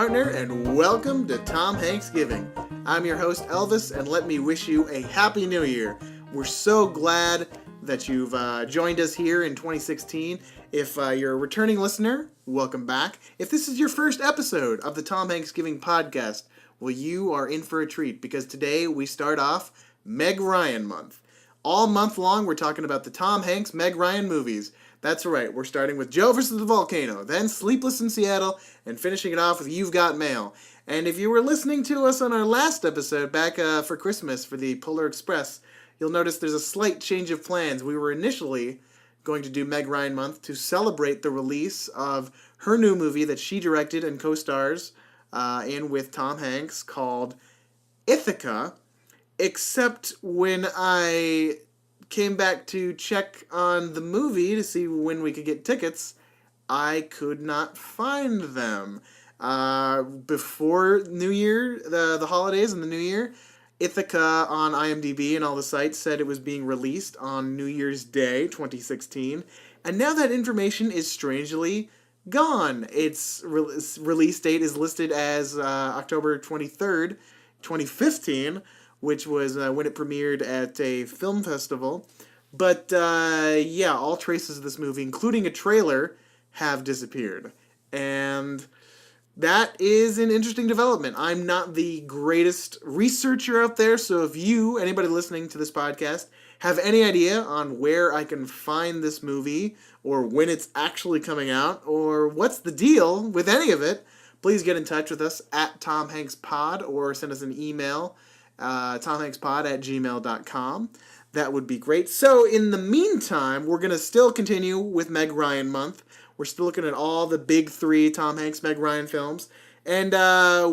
partner, and welcome to TomHanksgiving. I'm your host, Elvis, and let me wish you a Happy New Year. We're so glad that you've joined us here in 2016. If you're a returning listener, welcome back. If this is your first episode of the TomHanksgiving podcast, well, you are in for a treat, because today we start off Meg Ryan Month. All month long, we're talking about the Tom Hanks, Meg Ryan movies. That's right, we're starting with Joe versus the Volcano, then Sleepless in Seattle, and finishing it off with You've Got Mail. And if you were listening to us on our last episode back for Christmas for the Polar Express, you'll notice there's a slight change of plans. We were initially going to do Meg Ryan Month to celebrate the release of her new movie that she directed and co-stars in with Tom Hanks called Ithaca, except when I came back to check on the movie to see when we could get tickets, I could not find them. Before New Year, the holidays and the New Year, Ithaca on IMDb and all the sites said it was being released on New Year's Day, 2016. And now that information is strangely gone. Its release date is listed as October 23rd, 2015, which was when it premiered at a film festival. But, yeah, all traces of this movie, including a trailer, have disappeared. And that is an interesting development. I'm not the greatest researcher out there, so if you, anybody listening to this podcast, have any idea on where I can find this movie, or when it's actually coming out, or what's the deal with any of it, please get in touch with us at tomhankspod, or send us an email, tomhankspod@gmail.com. That would be great. So in the meantime, we're going to still continue with Meg Ryan Month. We're still looking at all the big three Tom Hanks, Meg Ryan films. And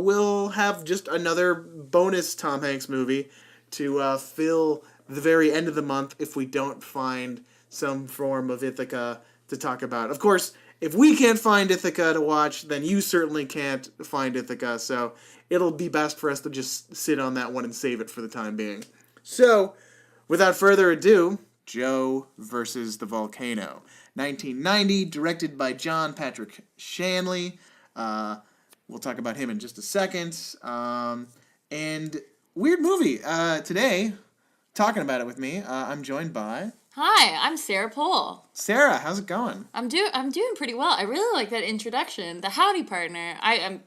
we'll have just another bonus Tom Hanks movie to fill the very end of the month if we don't find some form of Ithaca to talk about. Of course, if we can't find Ithaca to watch, then you certainly can't find Ithaca. So it'll be best for us to just sit on that one and save it for the time being. So, without further ado, Joe versus the Volcano. 1990, directed by John Patrick Shanley. We'll talk about him in just a second. And weird movie. Today, talking about it with me, I'm joined by... Hi, I'm Sarah Pohl. Sarah, how's it going? I'm doing pretty well. I really like that introduction, the howdy partner. I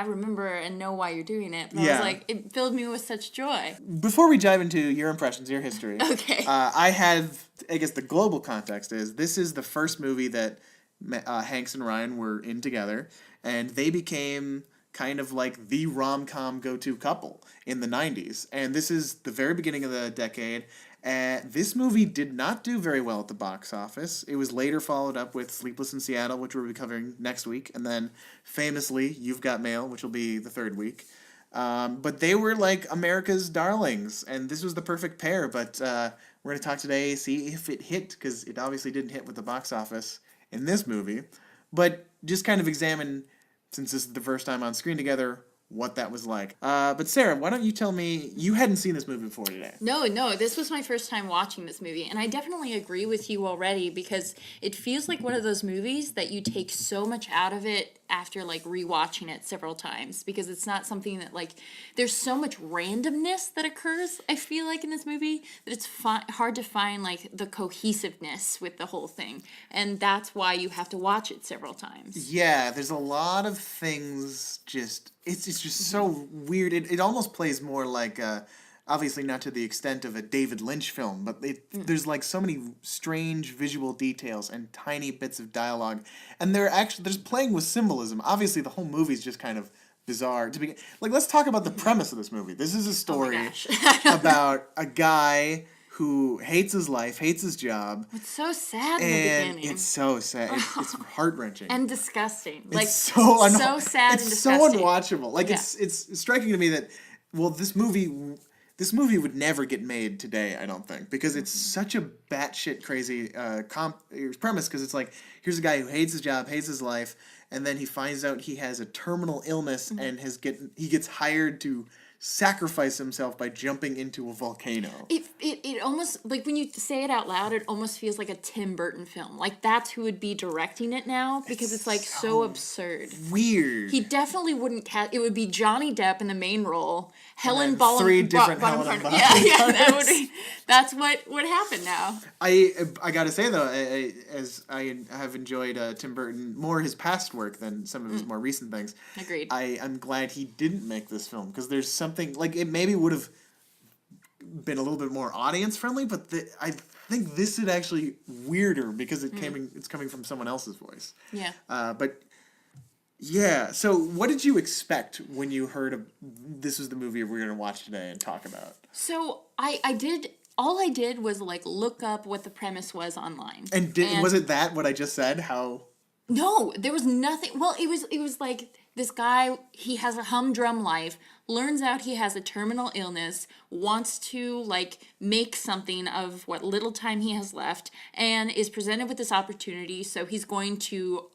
remember and know why you're doing it, but I was like, it filled me with such joy. Before we dive into your impressions, your history, okay. I guess the global context is, this is the first movie that Hanks and Ryan were in together, and they became kind of like the rom-com go-to couple in the 90s. And this is the very beginning of the decade. This movie did not do very well at the box office. It was later followed up with Sleepless in Seattle, which we'll be covering next week, and then famously You've Got Mail, which will be the third week. But they were like America's darlings, and this was the perfect pair. But we're going to talk today, see if it hit, because it obviously didn't hit with the box office in this movie. But just kind of examine, since this is the first time on screen together, what that was like. But Sarah, why don't you tell me, you hadn't seen this movie before today. No, this was my first time watching this movie, and I definitely agree with you already, because it feels like one of those movies that you take so much out of it after like rewatching it several times, because it's not something that like, there's so much randomness that occurs, I feel like, in this movie, that it's hard to find like the cohesiveness with the whole thing, and that's why you have to watch it several times. Yeah, there's a lot of things just... It's just so weird. It almost plays more like, obviously not to the extent of a David Lynch film, but there's like so many strange visual details and tiny bits of dialogue. And there's playing with symbolism. Obviously, the whole movie's just kind of bizarre. To begin, like, let's talk about the premise of this movie. This is a story about a guy who hates his life, hates his job. It's so sad in the beginning. It's so sad. It's heart-wrenching. And disgusting. It's so sad and disgusting. It's so unwatchable. Like, it's striking to me that, well, this movie would never get made today, I don't think, because it's such a batshit crazy premise, because it's like, here's a guy who hates his job, hates his life, and then he finds out he has a terminal illness, and he gets hired to sacrifice himself by jumping into a volcano. It almost, like, when you say it out loud, it almost feels like a Tim Burton film. Like, that's who would be directing it now, because it's like so absurd. Weird. He definitely wouldn't it would be Johnny Depp in the main role, Helen Bonham three different Helen Bonham Bonham Yeah, that's what would happen now. I gotta say though, as I have enjoyed Tim Burton more his past work than some of his more recent things. Agreed. I'm glad he didn't make this film, because there's something like, it maybe would have been a little bit more audience friendly, but I think this is actually weirder because it's coming from someone else's voice. Yeah. But yeah, so what did you expect when you heard this was the movie we're going to watch today and talk about? So all I did was like look up what the premise was online. And was it that what I just said? How? No, there was nothing. Well, it was like this guy, he has a humdrum life, learns out he has a terminal illness, wants to like make something of what little time he has left, and is presented with this opportunity, so he's going to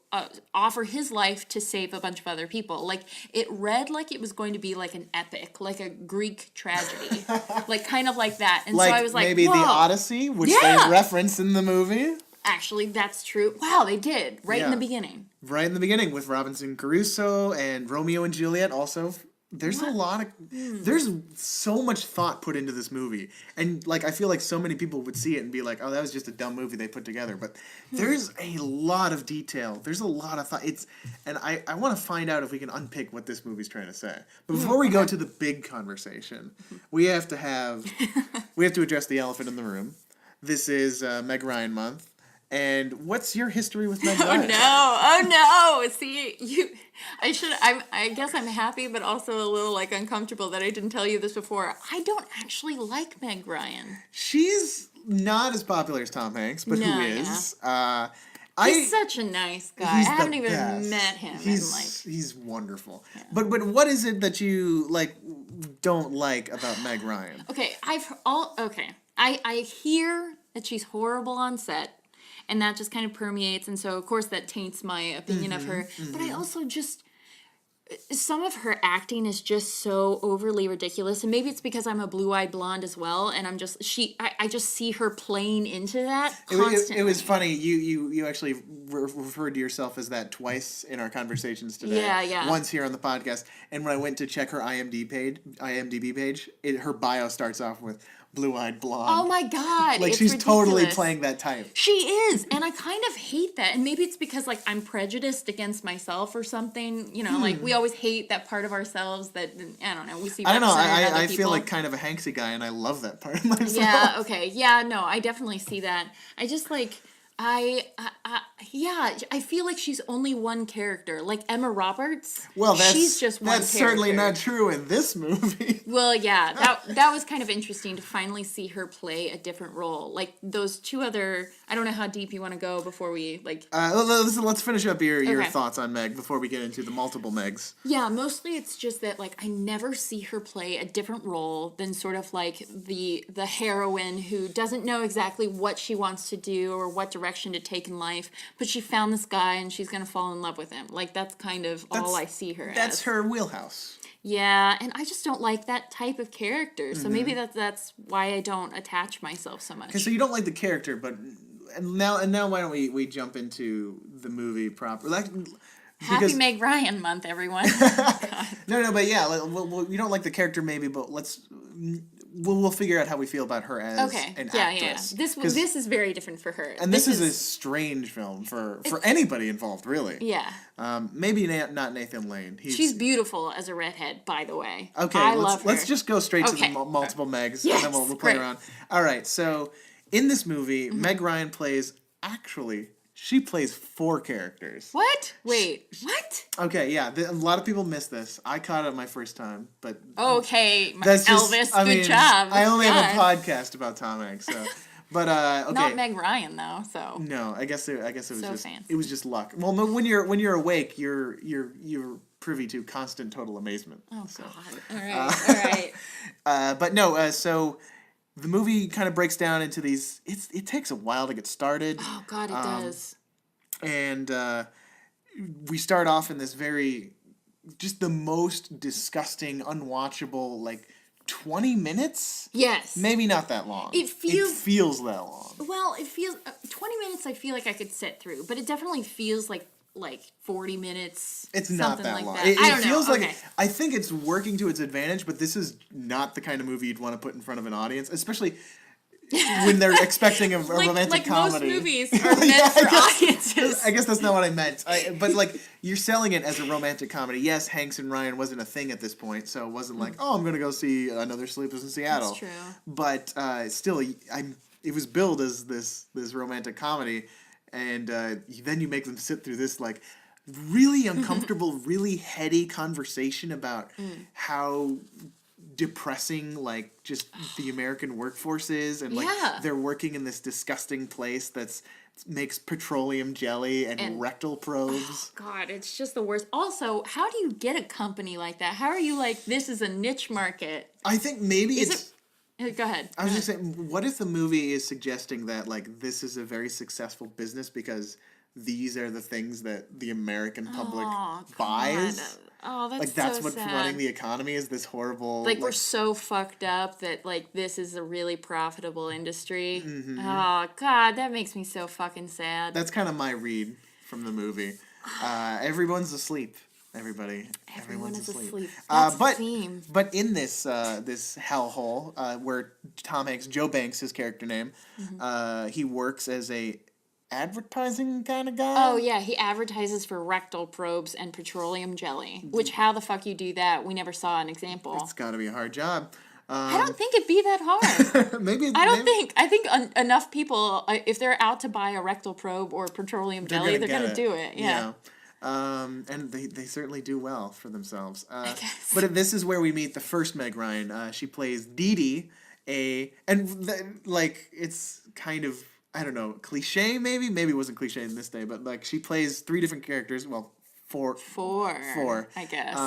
offer his life to save a bunch of other people. Like, it read like it was going to be like an epic, like a Greek tragedy, like kind of like that. And like, so I was like, maybe whoa. the Odyssey, which they reference in the movie. Actually, that's true. Wow, they did in the beginning. Right in the beginning with Robinson Crusoe and Romeo and Juliet also. There's a lot of... There's so much thought put into this movie. And, like, I feel like so many people would see it and be like, oh, that was just a dumb movie they put together. But there's a lot of detail. There's a lot of thought. And I want to find out if we can unpick what this movie's trying to say. But before we go to the big conversation, we have to address the elephant in the room. This is Meg Ryan Month. And what's your history with Meg Ryan? Oh no! See, I guess I'm happy, but also a little like uncomfortable that I didn't tell you this before. I don't actually like Meg Ryan. She's not as popular as Tom Hanks, but who is? He's such a nice guy. I haven't even met him. He's wonderful. Yeah. But what is it that you don't like about Meg Ryan? Okay, I hear that she's horrible on set. And that just kind of permeates, and so, of course, that taints my opinion of her. But I also just... Some of her acting is just so overly ridiculous, and maybe it's because I'm a blue-eyed blonde as well, and I'm just... I just see her playing into that constantly. It was funny. You actually referred to yourself as that twice in our conversations today. Yeah. Once here on the podcast, and when I went to check her IMDb page, her bio starts off with... blue-eyed blonde. Oh my god. Like, it's she's ridiculous. Totally playing that type. She is, and I kind of hate that. And maybe it's because, like, I'm prejudiced against myself or something. You know, like, we always hate that part of ourselves that, I don't know, we see. I don't know, I feel like kind of a Hanksy guy, and I love that part of myself. Yeah, okay. Yeah, no, I definitely see that. I just, like... I feel like she's only one character. Like Emma Roberts, she's just one character. That's certainly not true in this movie. Well, yeah, that was kind of interesting to finally see her play a different role. Like those two other, I don't know how deep you want to go before we like. Let's finish up your thoughts on Meg before we get into the multiple Megs. Yeah, mostly it's just that like I never see her play a different role than sort of like the heroine who doesn't know exactly what she wants to do or what direction to take in life, but she found this guy and she's gonna fall in love with him. Like that's kind of all I see her as. That's her wheelhouse. Yeah, and I just don't like that type of character. So maybe that's why I don't attach myself so much. Okay, so you don't like the character, but now why don't we jump into the movie proper? Happy Meg Ryan Month, everyone. No, but yeah, you don't like the character maybe, but we'll figure out how we feel about her as an actress. Yeah. This is very different for her. And this is a strange film for anybody involved, really. Yeah. Maybe not Nathan Lane. She's beautiful as a redhead, by the way. Okay, I love her. Let's just go straight to the multiple Megs, and then we'll play around. All right, so in this movie, Meg Ryan plays, she plays 4 characters. What? Wait, what? Okay, yeah. A lot of people miss this. I caught it my first time, but... Okay, Elvis, good job. I only have a podcast about Tom Hanks, so... But, okay. Not Meg Ryan, though, so... No, I guess it was so just... fancy. It was just luck. Well, when you're awake, you're privy to constant total amazement. Oh, so. God. All right. But no, so... The movie kind of breaks down into these... It takes a while to get started. Oh, God, it does. And we start off in this very just the most disgusting, unwatchable, like 20 minutes? Yes. Maybe not that long. It feels that long. Well, it feels 20 minutes. I feel like I could sit through, but it definitely feels like 40 minutes. It's not something that like long. That. It I don't feels know. like Okay. I think it's working to its advantage, but this is not the kind of movie you'd want to put in front of an audience, especially when they're expecting a romantic comedy. Most movies are meant for audiences. I guess that's not what I meant. But like you're selling it as a romantic comedy. Yes, Hanks and Ryan wasn't a thing at this point, so it wasn't like, oh, I'm gonna go see another Sleepless in Seattle. That's true. But still, it was billed as this romantic comedy, and then you make them sit through this like really uncomfortable, really heady conversation about how depressing like just the American workforce is, and like they're working in this disgusting place that's makes petroleum jelly and rectal probes. Oh God, it's just the worst. Also, how do you get a company like that? How are you like, this is a niche market? I think maybe Go ahead. I was just saying, what if the movie is suggesting that like this is a very successful business because these are the things that the American public buys? God. Oh, that's like that's so what's sad. running the economy is this horrible like we're so fucked up that like this is a really profitable industry. Mm-hmm. Oh God, that makes me so fucking sad. That's kind of my read from the movie. Everyone's asleep. Everyone's asleep. That's the theme. But in this this hellhole where Tom Hanks, Joe Banks, his character name, he works as a advertising kind of guy. Oh yeah, he advertises for rectal probes and petroleum jelly. Which, how the fuck you do that? We never saw an example. It's got to be a hard job. I don't think it'd be that hard. I think enough people, if they're out to buy a rectal probe or petroleum jelly, they're gonna do it. Yeah. And they certainly do well for themselves. But this is where we meet the first Meg Ryan. She plays Dee Dee, it's kind of, I don't know, cliche maybe? Maybe it wasn't cliche in this day, but like she plays 3 different characters. Well, four, I guess.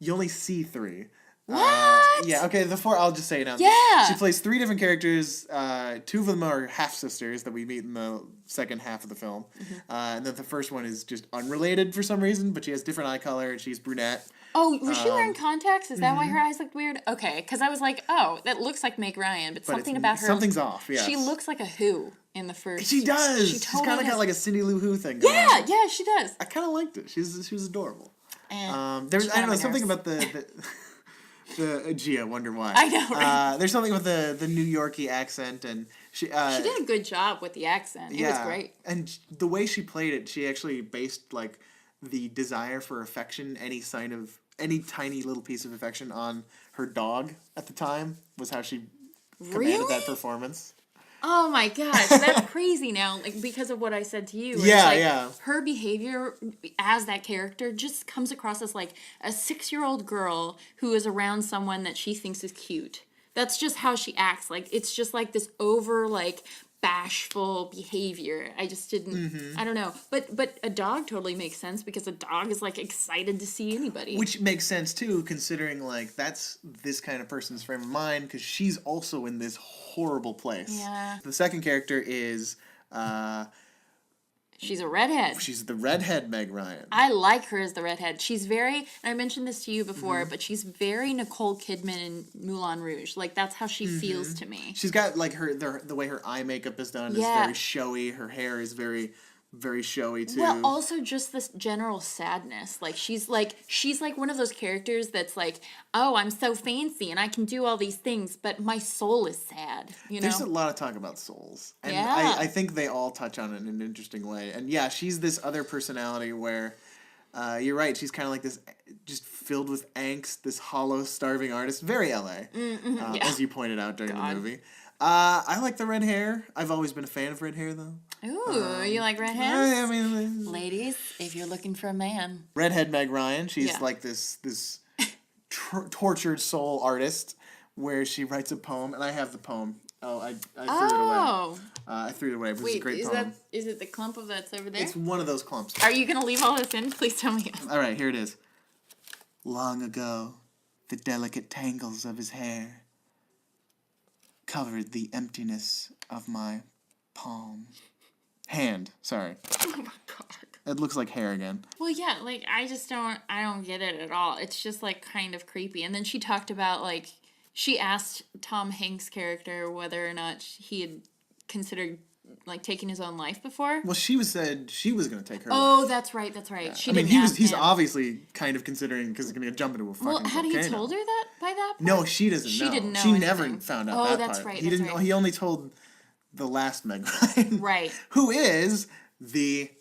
You only see 3. What? Yeah, okay, the 4, I'll just say it now. Yeah. She plays 3 different characters. 2 of them are half-sisters that we meet in the second half of the film. And then the first one is just unrelated for some reason, but she has different eye color and she's brunette. Oh, was she wearing contacts? Is that why her eyes looked weird? Okay, because I was like, oh, that looks like Meg Ryan, but something about her... Something's off, yeah. She looks like a Who in the first... She does! She's kind of got like a Cindy Lou Who thing going on. Yeah, she does. I kind of liked it. She was adorable. There's I don't know, something about the gee, I wonder why. I know, right? There's something with the New Yorkie accent, and she did a good job with the accent. It was great. And the way she played it, she actually based like the desire for affection, any tiny little piece of affection on her dog at the time was how she commanded that performance. Oh my gosh, that's crazy now, like because of what I said to you. Yeah. Her behavior as that character just comes across as like a 6-year-old girl who is around someone that she thinks is cute. That's just how she acts. Like it's just like this over like bashful behavior. I just didn't I don't know. But a dog totally makes sense because a dog is like excited to see anybody. Which makes sense too, considering like that's this kind of person's frame of mind because she's also in this horrible place. Yeah. The second character is she's a redhead. She's the redhead Meg Ryan. I like her as the redhead. She's very, and I mentioned this to you before, but she's very Nicole Kidman in Moulin Rouge. Like, that's how she feels to me. She's got, like, the way her eye makeup is done is very showy. Her hair is very, very showy, too. Well, also just this general sadness. Like, she's like one of those characters that's like, oh, I'm so fancy and I can do all these things, but my soul is sad, you know? There's a lot of talk about souls. And I think they all touch on it in an interesting way. And yeah, she's this other personality where, you're right, she's kind of like this, just filled with angst, this hollow, starving artist. Very LA, as you pointed out during the movie. I like the red hair. I've always been a fan of red hair, though. Ooh, you like redheads? I mean, ladies, if you're looking for a man. Redhead Meg Ryan. She's like this tortured soul artist where she writes a poem, and I have the poem. Oh, I threw it away. I threw it away. It was a great poem. Is it the clump of that's over there? It's one of those clumps. Are you going to leave all this in? Please tell me. All right, here it is. Long ago, the delicate tangles of his hair covered the emptiness of my palm. Hand. Sorry. Oh my god. It looks like hair again. Well, yeah, like, I don't get it at all. It's just, like, kind of creepy. And then she talked about, like, she asked Tom Hanks' character whether or not he had considered, like, taking his own life before. Well, she said she was going to take her Oh, life. that's right. Yeah. She I mean, didn't ask he's him. obviously kind of considering, because he's going to jump into a fucking volcano. Well, had he told her that by that point? No, she doesn't know. She didn't know She never anything. found out Oh, that that's part. right, He that's didn't. right. He only told the last Meg Ryan. Right. Who is the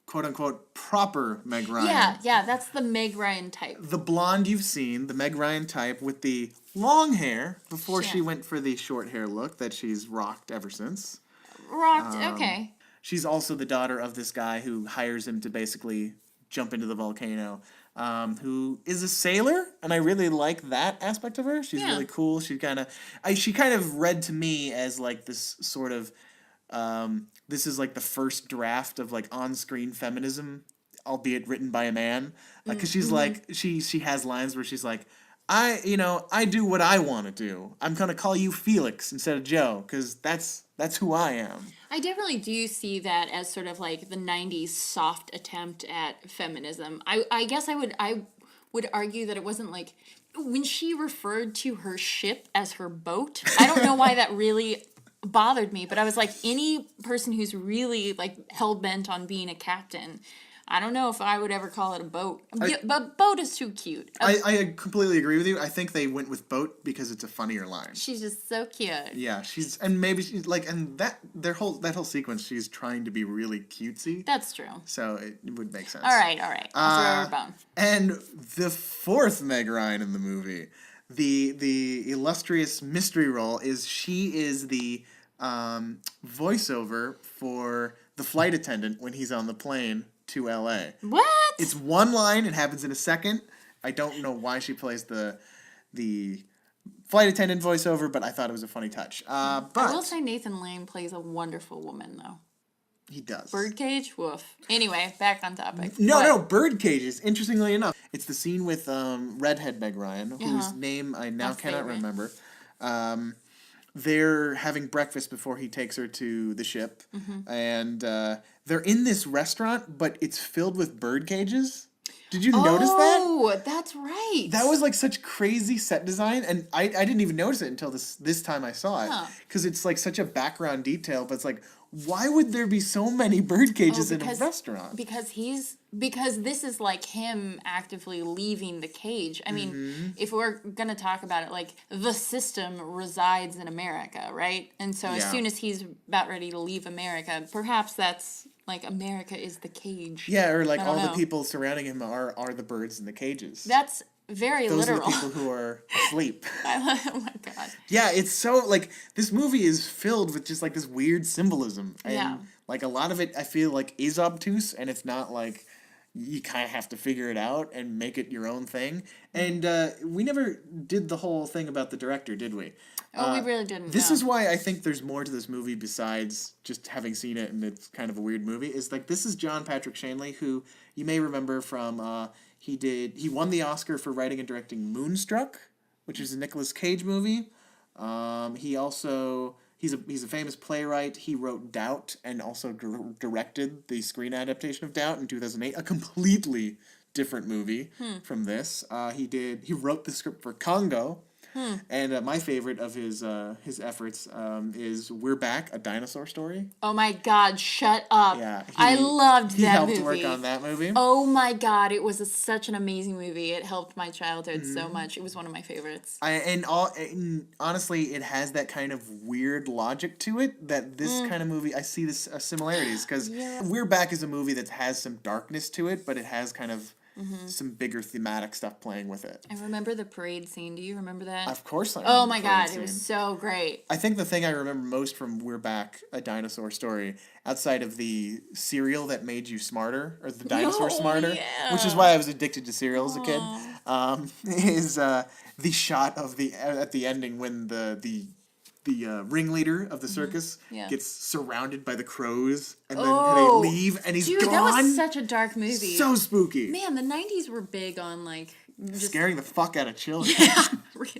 quote-unquote proper Meg Ryan. Yeah, that's the Meg Ryan type. The blonde you've seen, the Meg Ryan type with the long hair before Yeah. she went for the short hair look that she's rocked ever since. Rocked, okay. She's also the daughter of this guy who hires him to basically jump into the volcano, who is a sailor, and I really like that aspect of her. She's Yeah. really cool. She kind of read to me as like this sort of, this is like the first draft of like on-screen feminism, albeit written by a man. Like, cause she's like, she has lines where she's like, I do what I want to do. I'm gonna call you Felix instead of Joe, cause that's who I am. I definitely do see that as sort of like the 90s soft attempt at feminism. I guess I would argue that it wasn't like when she referred to her ship as her boat. I don't know why that really bothered me, but I was like, any person who's really like hell-bent on being a captain, I don't know if I would ever call it a boat. But boat is too cute. I completely agree with you. I think they went with boat because it's a funnier line. She's just so cute. Yeah, maybe she's like, and that whole sequence, she's trying to be really cutesy. That's true. So it would make sense. All right. I'll throw her a bone. And the fourth Meg Ryan in the movie, the illustrious mystery role she is the voiceover for the flight attendant when he's on the plane to LA. What? It's one line. It happens in a second. I don't know why she plays the flight attendant voiceover, but I thought it was a funny touch. I will say Nathan Lane plays a wonderful woman, though. He does. Birdcage? Woof. Anyway, back on topic. No, Birdcages. Interestingly enough, it's the scene with redhead Meg Ryan, whose name I now cannot remember. They're having breakfast before he takes her to the ship, and they're in this restaurant, but it's filled with bird cages. Did you notice that? Oh, that's right. That was like such crazy set design, and I didn't even notice it until this time I saw it, because it's like such a background detail. But it's like, why would there be so many bird cages in a restaurant? Because this is like him actively leaving the cage. I mean, if we're gonna talk about it, like the system resides in America, right? And so as soon as he's about ready to leave America, perhaps that's like America is the cage. Yeah, or like all the people surrounding him are the birds in the cages. That's very literal. Those are the people who are asleep. Oh my god. Yeah, it's so like this movie is filled with just like this weird symbolism. And like a lot of it I feel like is obtuse, and it's not like you kind of have to figure it out and make it your own thing. And we never did the whole thing about the director, did we? We really didn't. This is why I think there's more to this movie besides just having seen it and it's kind of a weird movie. Is like this is John Patrick Shanley, who you may remember from he won the Oscar for writing and directing Moonstruck, which is a Nicolas Cage movie. He also he's a famous playwright. He wrote Doubt and also directed the screen adaptation of Doubt in 2008, a completely different movie from this. He wrote the script for Congo. And my favorite of his efforts is We're Back, a Dinosaur Story. Oh my god, shut up. Yeah, I loved that movie. He helped work on that movie. Oh my god, it was such an amazing movie. It helped my childhood so much. It was one of my favorites. And honestly, it has that kind of weird logic to it that this kind of movie, I see this similarities. Because We're Back is a movie that has some darkness to it, but it has kind of some bigger thematic stuff playing with it. I remember the parade scene. Do you remember that? Of course I remember. Oh my god, it was so great. I think the thing I remember most from We're Back, a Dinosaur Story, outside of the cereal that made you smarter, or the dinosaur smarter, which is why I was addicted to cereal as a kid, is the shot of at the ending when the ringleader of the circus gets surrounded by the crows, and then they leave, and he's gone. That was such a dark movie. So spooky. Man, the 90s were big on, like... Scaring the fuck out of children. Yeah, really.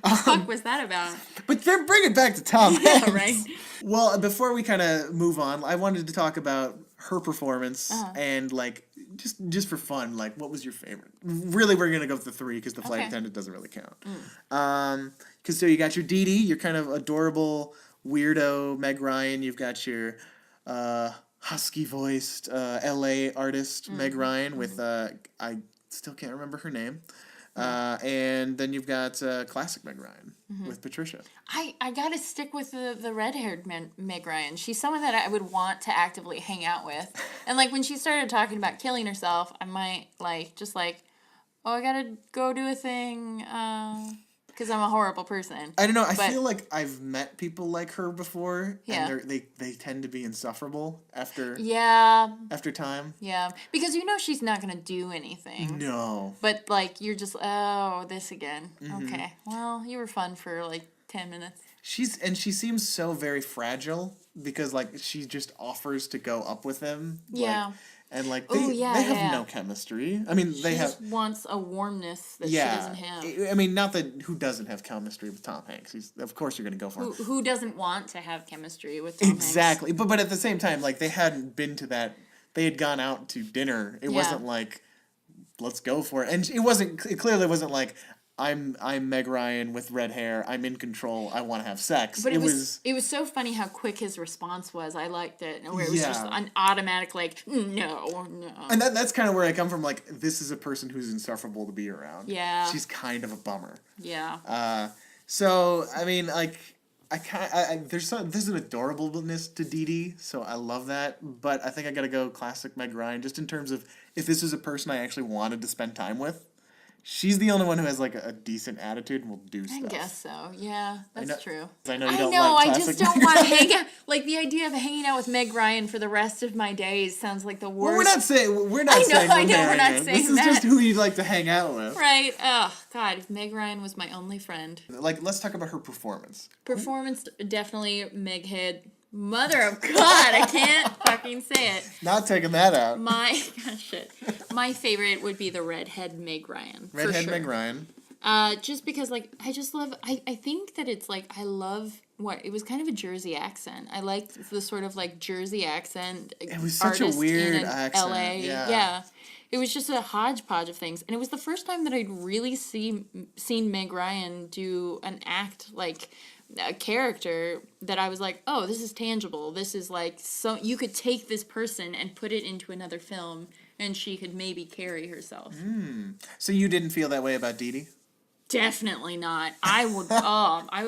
The fuck was that about? But then bring it back to Tom Yeah, Hanks. right. Well, before we kind of move on, I wanted to talk about her performance and like just for fun, like what was your favorite? Really, we're gonna go with the three because the flight attendant doesn't really count. Because so you got your Dee Dee, your kind of adorable weirdo Meg Ryan. You've got your husky voiced L.A. artist Meg Ryan with I still can't remember her name. And then you've got classic Meg Ryan with Patricia. I gotta stick with the red-haired Meg Ryan. She's someone that I would want to actively hang out with. And like when she started talking about killing herself, I might oh, I gotta go do a thing because I'm a horrible person. I don't know. I feel like I've met people like her before, Yeah. and they tend to be insufferable after time. Yeah, because she's not gonna do anything. No. But like you're just this again. Okay, well you were fun for like 10 minutes. She seems so very fragile because like she just offers to go up with him. Yeah. And like they have no chemistry. I mean, She they just have wants a warmness that she doesn't have. I mean, not that who doesn't have chemistry with Tom Hanks. Of course you're going to go for him. Who doesn't want to have chemistry with Tom Hanks? Exactly. But at the same time, like they hadn't been to that. They had gone out to dinner. It wasn't like let's go for it. And it clearly wasn't like I'm Meg Ryan with red hair. I'm in control. I want to have sex. But it was so funny how quick his response was. I liked it, where it was just an automatic like no. And that's kind of where I come from. Like this is a person who's insufferable to be around. Yeah, she's kind of a bummer. Yeah. So I mean, like there's an adorableness to Dee Dee, so I love that. But I think I gotta go classic Meg Ryan, just in terms of if this is a person I actually wanted to spend time with. She's the only one who has like a decent attitude and will do stuff. I guess so. Yeah, that's true. I know you don't like I classic just don't Meg want to Ryan. hang out. Like the idea of hanging out with Meg Ryan for the rest of my days sounds like the worst. Well, we're not saying we're not saying this is just who you'd like to hang out with. Right. Oh God, if Meg Ryan was my only friend. Like, let's talk about her performance. Performance definitely Meghead. Mother of God, I can't fucking say it. Not taking that out. My favorite would be the redhead Meg Ryan. Redhead Meg Ryan. Just because like I just love I think that it's like I love it was kind of a Jersey accent. I liked the sort of like Jersey accent. It was such a weird accent. LA. Yeah. It was just a hodgepodge of things. And it was the first time that I'd really seen Meg Ryan do an act like a character that I was like, oh, this is tangible. This is like, so you could take this person and put it into another film and she could maybe carry herself. So you didn't feel that way about Dee Dee? Definitely not. I would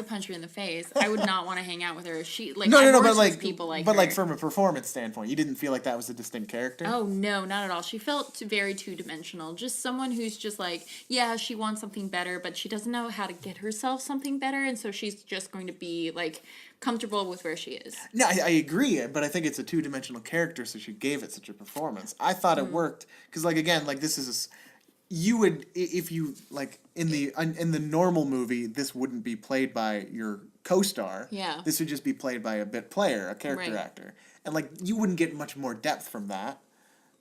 punch her in the face. I would not want to hang out with her. She like no, but like people like but her. like from a performance standpoint, you didn't feel like that was a distinct character? Oh no, not at all. She felt very two-dimensional. Just someone who's just like, yeah, she wants something better, but she doesn't know how to get herself something better, and so she's just going to be like comfortable with where she is. No, I agree, but I think it's a two-dimensional character, so she gave it such a performance. I thought it worked because, like, again, like this is. You would, if you like in the normal movie, this wouldn't be played by your co-star. Yeah. This would just be played by a bit player, a character actor, and like you wouldn't get much more depth from that.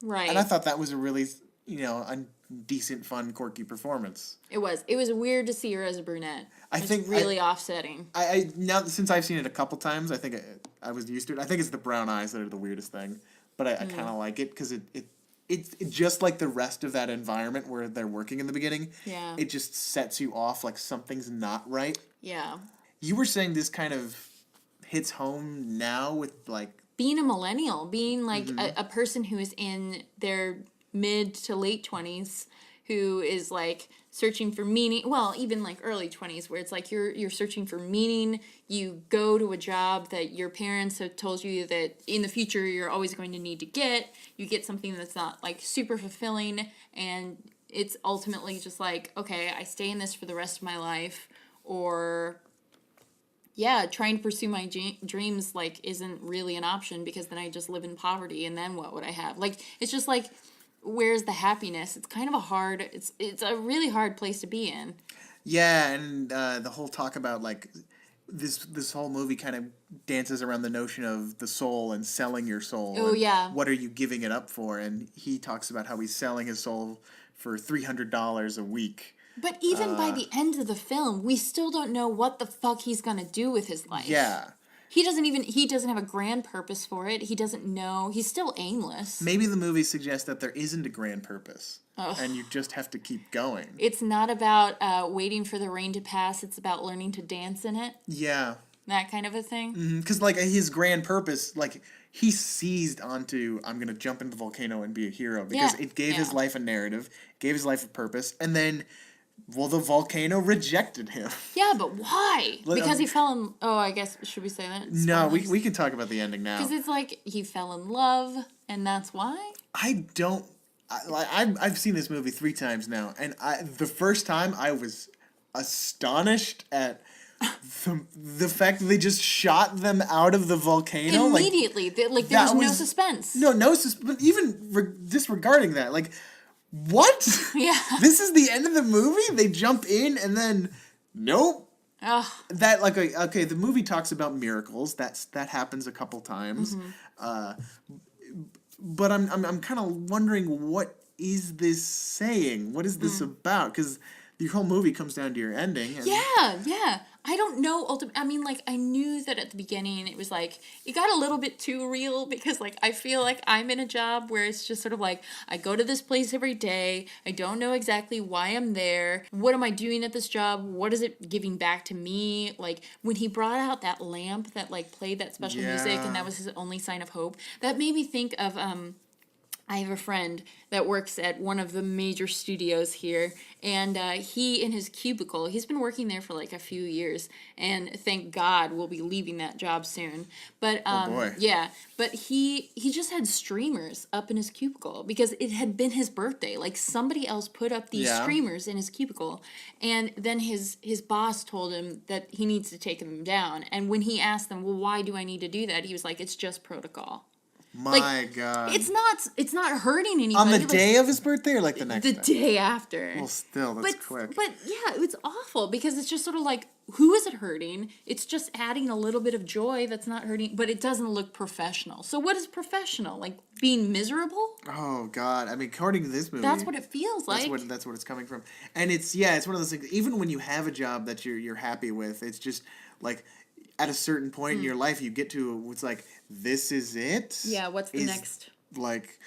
Right. And I thought that was a really, a decent, fun, quirky performance. It was weird to see her as a brunette. I think really offsetting. I now since I've seen it a couple times, I think I was used to it. I think it's the brown eyes that are the weirdest thing, but I kind of like it because it's just like the rest of that environment where they're working in the beginning. Yeah. It just sets you off like something's not right. Yeah. You were saying this kind of hits home now with like being a millennial, being like a person who is in their mid to late 20s, who is like searching for meaning, well, even like early 20s, where it's like you're searching for meaning. You go to a job that your parents have told you that in the future you're always going to need to get. You get something that's not like super fulfilling, and it's ultimately just like, okay, I stay in this for the rest of my life, or trying to pursue my dreams like isn't really an option because then I just live in poverty, and then what would I have? Like, it's just like, where's the happiness? It's kind of it's a really hard place to be in. Yeah, and the whole talk about like this whole movie kind of dances around the notion of the soul and selling your soul. Oh, yeah. What are you giving it up for? And he talks about how he's selling his soul for $300 a week. But even by the end of the film, we still don't know what the fuck he's gonna do with his life. Yeah. He doesn't have a grand purpose for it. He doesn't know. He's still aimless. Maybe the movie suggests that there isn't a grand purpose. And you just have to keep going. It's not about waiting for the rain to pass. It's about learning to dance in it. Yeah. That kind of a thing. Because, like, his grand purpose, like, he seized onto, I'm going to jump into the volcano and be a hero. Because it gave his life a narrative, gave his life a purpose, and then, well, the volcano rejected him. Yeah, but why? Because he fell in... Oh, I guess, should we say that? No, we can talk about the ending now. Because it's like, he fell in love, and that's why? I've seen this movie 3 times now, and the first time I was astonished at the fact that they just shot them out of the volcano immediately. There was no suspense. No suspense. But even disregarding that, like, what? Yeah. This is the end of the movie. They jump in and then nope. Ugh. That okay. The movie talks about miracles. That happens a couple times. But I'm kind of wondering, what is this saying? What is this about? Because the whole movie comes down to your ending. And Yeah. I don't know. I mean, like, I knew that at the beginning it was like, it got a little bit too real because, like, I feel like I'm in a job where it's just sort of like, I go to this place every day. I don't know exactly why I'm there. What am I doing at this job? What is it giving back to me? Like, when he brought out that lamp that, like, played that special music and that was his only sign of hope, that made me think of, I have a friend that works at one of the major studios here, and he, in his cubicle, he's been working there for like a few years, and thank God will be leaving that job soon. But oh boy. Yeah, but he just had streamers up in his cubicle because it had been his birthday. Like, somebody else put up these streamers in his cubicle, and then his boss told him that he needs to take them down. And when he asked them, well, why do I need to do that? He was like, it's just protocol. My God. It's not hurting anybody. On the day of his birthday or like the next day? The day after. Well, still, that's quick. But yeah, it's awful because it's just sort of like, who is it hurting? It's just adding a little bit of joy that's not hurting, but it doesn't look professional. So what is professional? Like, being miserable? Oh, God. I mean, according to this movie... That's what it feels like. That's what it's coming from. And it's one of those things, even when you have a job that you're happy with, it's just, like... At a certain point in your life, you get to, it's like, this is it? Yeah, what's the next? Like,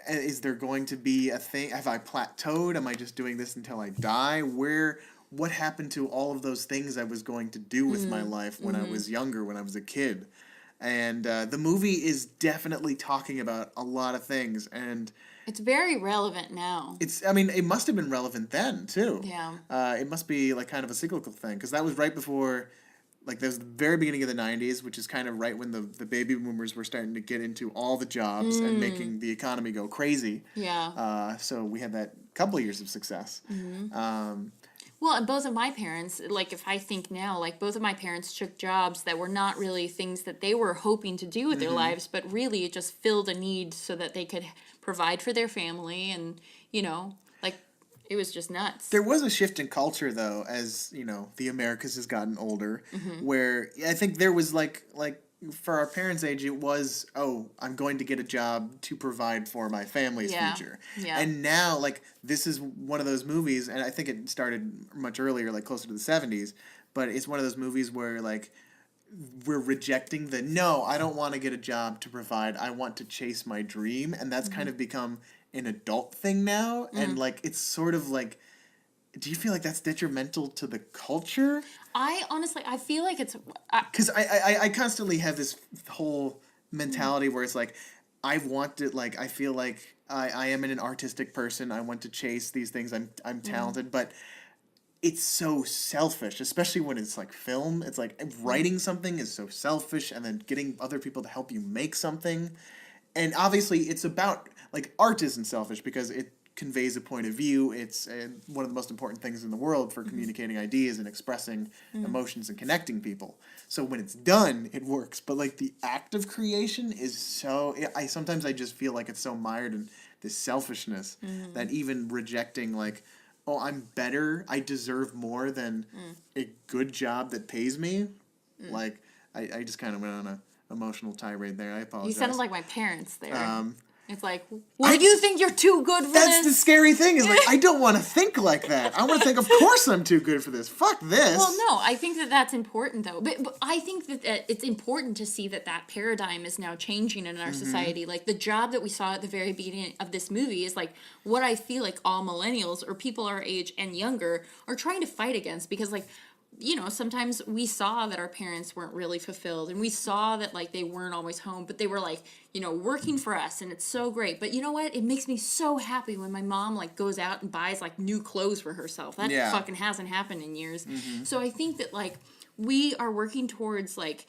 is there going to be a thing? Have I plateaued? Am I just doing this until I die? What happened to all of those things I was going to do with my life when I was younger, when I was a kid? And the movie is definitely talking about a lot of things, and... It's very relevant now. It must have been relevant then, too. Yeah. It must be, like, kind of a cyclical thing, because that was right before... Like, that was the very beginning of the 90s, which is kind of right when the baby boomers were starting to get into all the jobs and making the economy go crazy. Yeah. So we had that couple of years of success. Well, and both of my parents, like, if I think now, like, both of my parents took jobs that were not really things that they were hoping to do with their lives, but really it just filled a need so that they could provide for their family and, you know, like... It was just nuts. There was a shift in culture, though, as, you know, the Americas has gotten older, where I think there was, like, for our parents' age, it was, oh, I'm going to get a job to provide for my family's future. Yeah. And now, like, this is one of those movies, and I think it started much earlier, like, closer to the 70s, but it's one of those movies where, like, we're rejecting no, I don't want to get a job to provide, I want to chase my dream, and that's kind of become... an adult thing now, and like it's sort of like, do you feel like that's detrimental to the culture? I feel like it's because I constantly have this whole mentality where it's like I feel like I am an artistic person, I want to chase these things, I'm talented, but it's so selfish, especially when it's like film. It's like writing something is so selfish, and then getting other people to help you make something. And obviously, it's about, like, art isn't selfish because it conveys a point of view. It's one of the most important things in the world for communicating ideas and expressing emotions and connecting people. So when it's done, it works. But, like, the act of creation is so... Sometimes I just feel like it's so mired in this selfishness that even rejecting, like, oh, I'm better, I deserve more than a good job that pays me. Like, I just kind of went on a... emotional tirade there. I apologize. You sounded like my parents there. It's like, you think you're too good for this? That's the scary thing, is like, I don't want to think like that. I want to think, of course I'm too good for this. Fuck this. Well, no, I think that that's important, though. But I think that it's important to see that paradigm is now changing in our society. Like, the job that we saw at the very beginning of this movie is, like, what I feel like all millennials or people our age and younger are trying to fight against. Because, like, you know, sometimes we saw that our parents weren't really fulfilled, and we saw that, like, they weren't always home, but they were, like, you know, working for us, and it's so great. But you know what? It makes me so happy when my mom, like, goes out and buys, like, new clothes for herself. That fucking hasn't happened in years. So I think that, like, we are working towards, like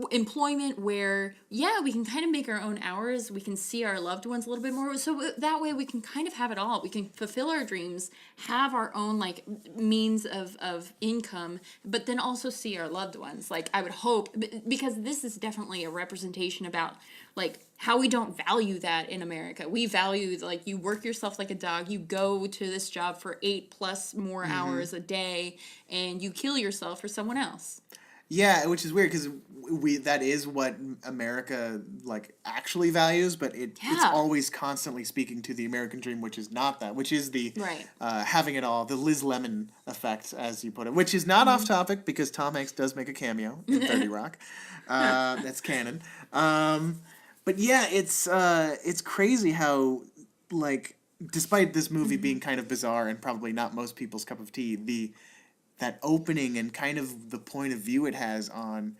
employment where, yeah, we can kind of make our own hours, we can see our loved ones a little bit more, so that way we can kind of have it all. We can fulfill our dreams, have our own, like, means of income, but then also see our loved ones. Like, I would hope, because this is definitely a representation about, like, how we don't value that in America. We value, like, you work yourself like a dog, you go to this job for 8+ more hours a day, and you kill yourself for someone else. Yeah, which is weird, because that is what America, like, actually values, but it's always constantly speaking to the American dream, which is not that, which is the having it all, the Liz Lemon effect, as you put it, which is not off topic, because Tom Hanks does make a cameo in 30 Rock. That's canon. But yeah, it's crazy how, like, despite this movie being kind of bizarre and probably not most people's cup of tea, that opening and kind of the point of view it has on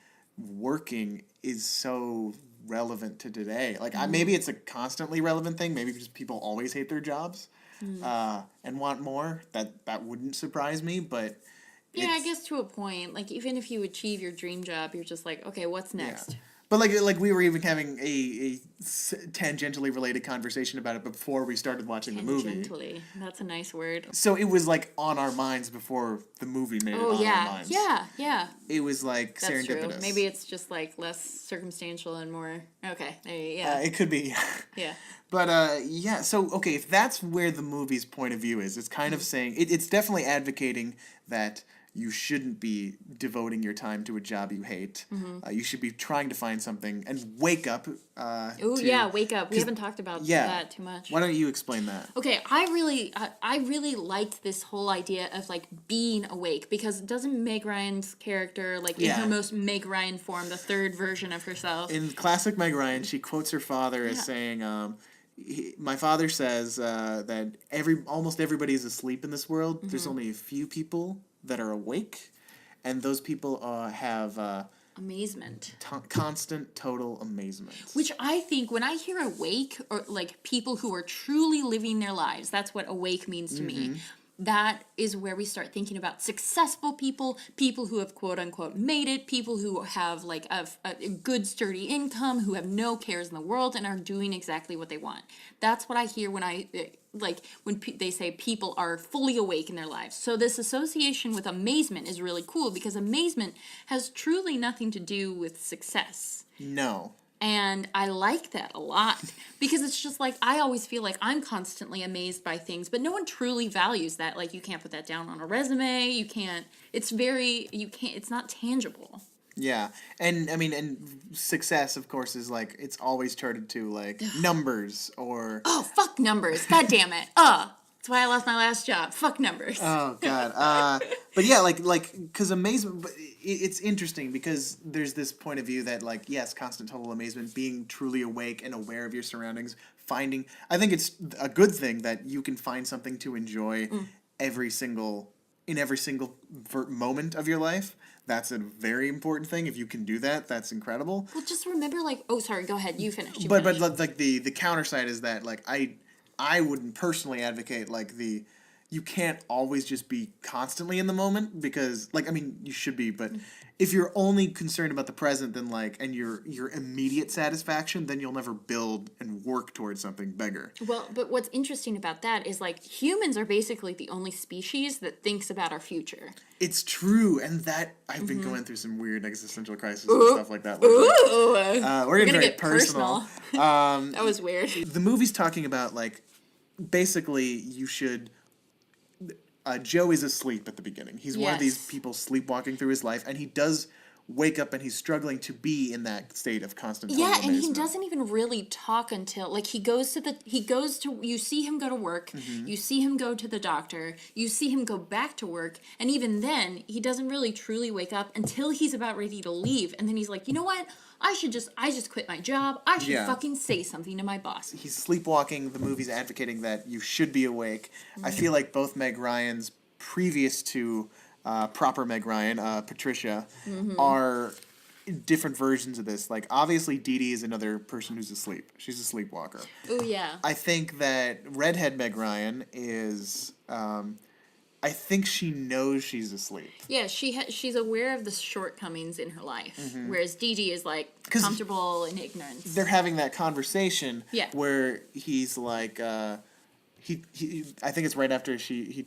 working is so relevant to today. Like, maybe it's a constantly relevant thing. Maybe just people always hate their jobs and want more. That wouldn't surprise me, but... Yeah, I guess to a point. Like, even if you achieve your dream job, you're just like, okay, what's next? Yeah. But like we were even having a tangentially related conversation about it before we started watching the movie. Tangentially, that's a nice word. So it was, like, on our minds before the movie made it on our minds. Yeah. It was, like, that's serendipitous. True. Maybe it's just, like, less circumstantial and more... Okay, it could be. Yeah. But, so, okay, if that's where the movie's point of view is, it's kind of saying... It's definitely advocating that you shouldn't be devoting your time to a job you hate. You should be trying to find something and wake up. Wake up. We haven't talked about that too much. Why don't you explain that? Okay, I really liked this whole idea of, like, being awake, because doesn't Meg Ryan's character, like, in her most Meg Ryan form, the third version of herself. In classic Meg Ryan, she quotes her father as saying, my father says that almost everybody is asleep in this world. There's only a few people that are awake, and those people have amazement, constant total amazement, which I think when I hear awake, or, like, people who are truly living their lives, that's what awake means to me. That is where we start thinking about successful people who have quote unquote made it, people who have, like, a good sturdy income, who have no cares in the world and are doing exactly what they want. That's what I hear when they say people are fully awake in their lives. So this association with amazement is really cool, because amazement has truly nothing to do with success. No. And I like that a lot, because it's just like, I always feel like I'm constantly amazed by things, but no one truly values that. Like, you can't put that down on a resume. It's not tangible. Yeah. And I mean, and success, of course, is, like, it's always turning to, like, numbers or... Oh, fuck numbers. God damn it. That's why I lost my last job. Fuck numbers. Oh, God. But yeah, like, because amazement, but it's interesting, because there's this point of view that, like, yes, constant total amazement, being truly awake and aware of your surroundings, I think it's a good thing that you can find something to enjoy in every single moment of your life. That's a very important thing. If you can do that, that's incredible. Well, just remember, like, oh, sorry, go ahead. You finish. But like, the counter side is that, like, I wouldn't personally advocate, like, you can't always just be constantly in the moment, because, like, I mean, you should be, but if you're only concerned about the present, then, like, and your immediate satisfaction, then you'll never build and work towards something bigger. Well, but what's interesting about that is, like, humans are basically the only species that thinks about our future. It's true, and that I've been going through some weird existential crisis and stuff like that. We're getting very personal. That was weird. The movie's talking about, like, basically you should... Joe is asleep at the beginning. He's one of these people sleepwalking through his life, and he does wake up and he's struggling to be in that state of constant total Yeah, and he amazement. doesn't even really talk until like he goes to you see him go to work, you see him go to the doctor, you see him go back to work, and even then he doesn't really truly wake up until he's about ready to leave, and then he's like, you know what? I just quit my job. I should Yeah. fucking say something to my boss. He's sleepwalking. The movie's advocating that you should be awake. I feel like both Meg Ryans previous to proper Meg Ryan, Patricia, are different versions of this. Like, obviously, Dee Dee is another person who's asleep. She's a sleepwalker. Oh, yeah. I think that redhead Meg Ryan is... I think she knows she's asleep. Yeah, she's aware of the shortcomings in her life, whereas Dee Dee is, like, 'Cause comfortable in ignorance. They're having that conversation Yeah. where he's like... I think it's right after he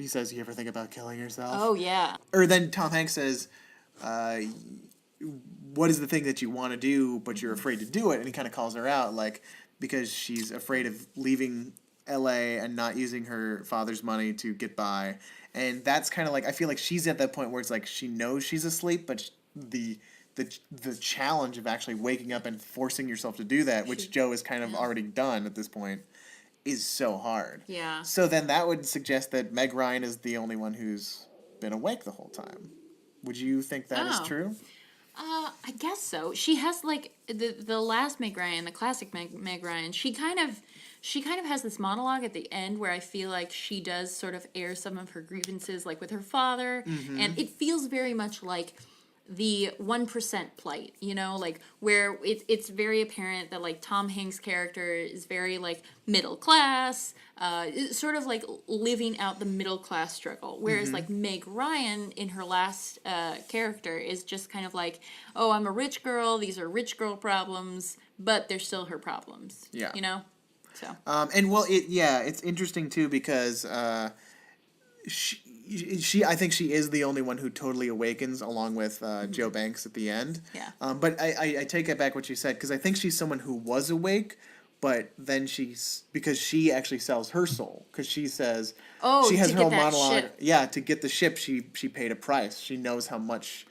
says, you ever think about killing yourself? Oh, yeah. Or then Tom Hanks says, what is the thing that you want to do, but you're afraid to do it? And he kind of calls her out, like, because she's afraid of leaving L.A. and not using her father's money to get by. And that's kind of like, I feel like she's at that point where it's like she knows she's asleep, but the challenge of actually waking up and forcing yourself to do that, which Joe has kind of already done at this point, is so hard. Yeah. So then that would suggest that Meg Ryan is the only one who's been awake the whole time. Would you think that is true? I guess so. She has like the last Meg Ryan, the classic Meg Ryan. She kind of has this monologue at the end where I feel like she does sort of air some of her grievances, like with her father, and it feels very much like the 1% plight, you know, like where it's very apparent that like Tom Hanks' character is very like middle class, sort of like living out the middle class struggle. Whereas like Meg Ryan in her last character is just kind of like, oh, I'm a rich girl. These are rich girl problems, but they're still her problems. Yeah. You know? So. And well, it's interesting too because she I think she is the only one who totally awakens along with Joe Banks at the end. Yeah. But I take it back what you said because I think she's someone who was awake, but then because she actually sells her soul because she says she has to her whole get that monologue. ship. Yeah, to get the ship, she paid a price. She knows how much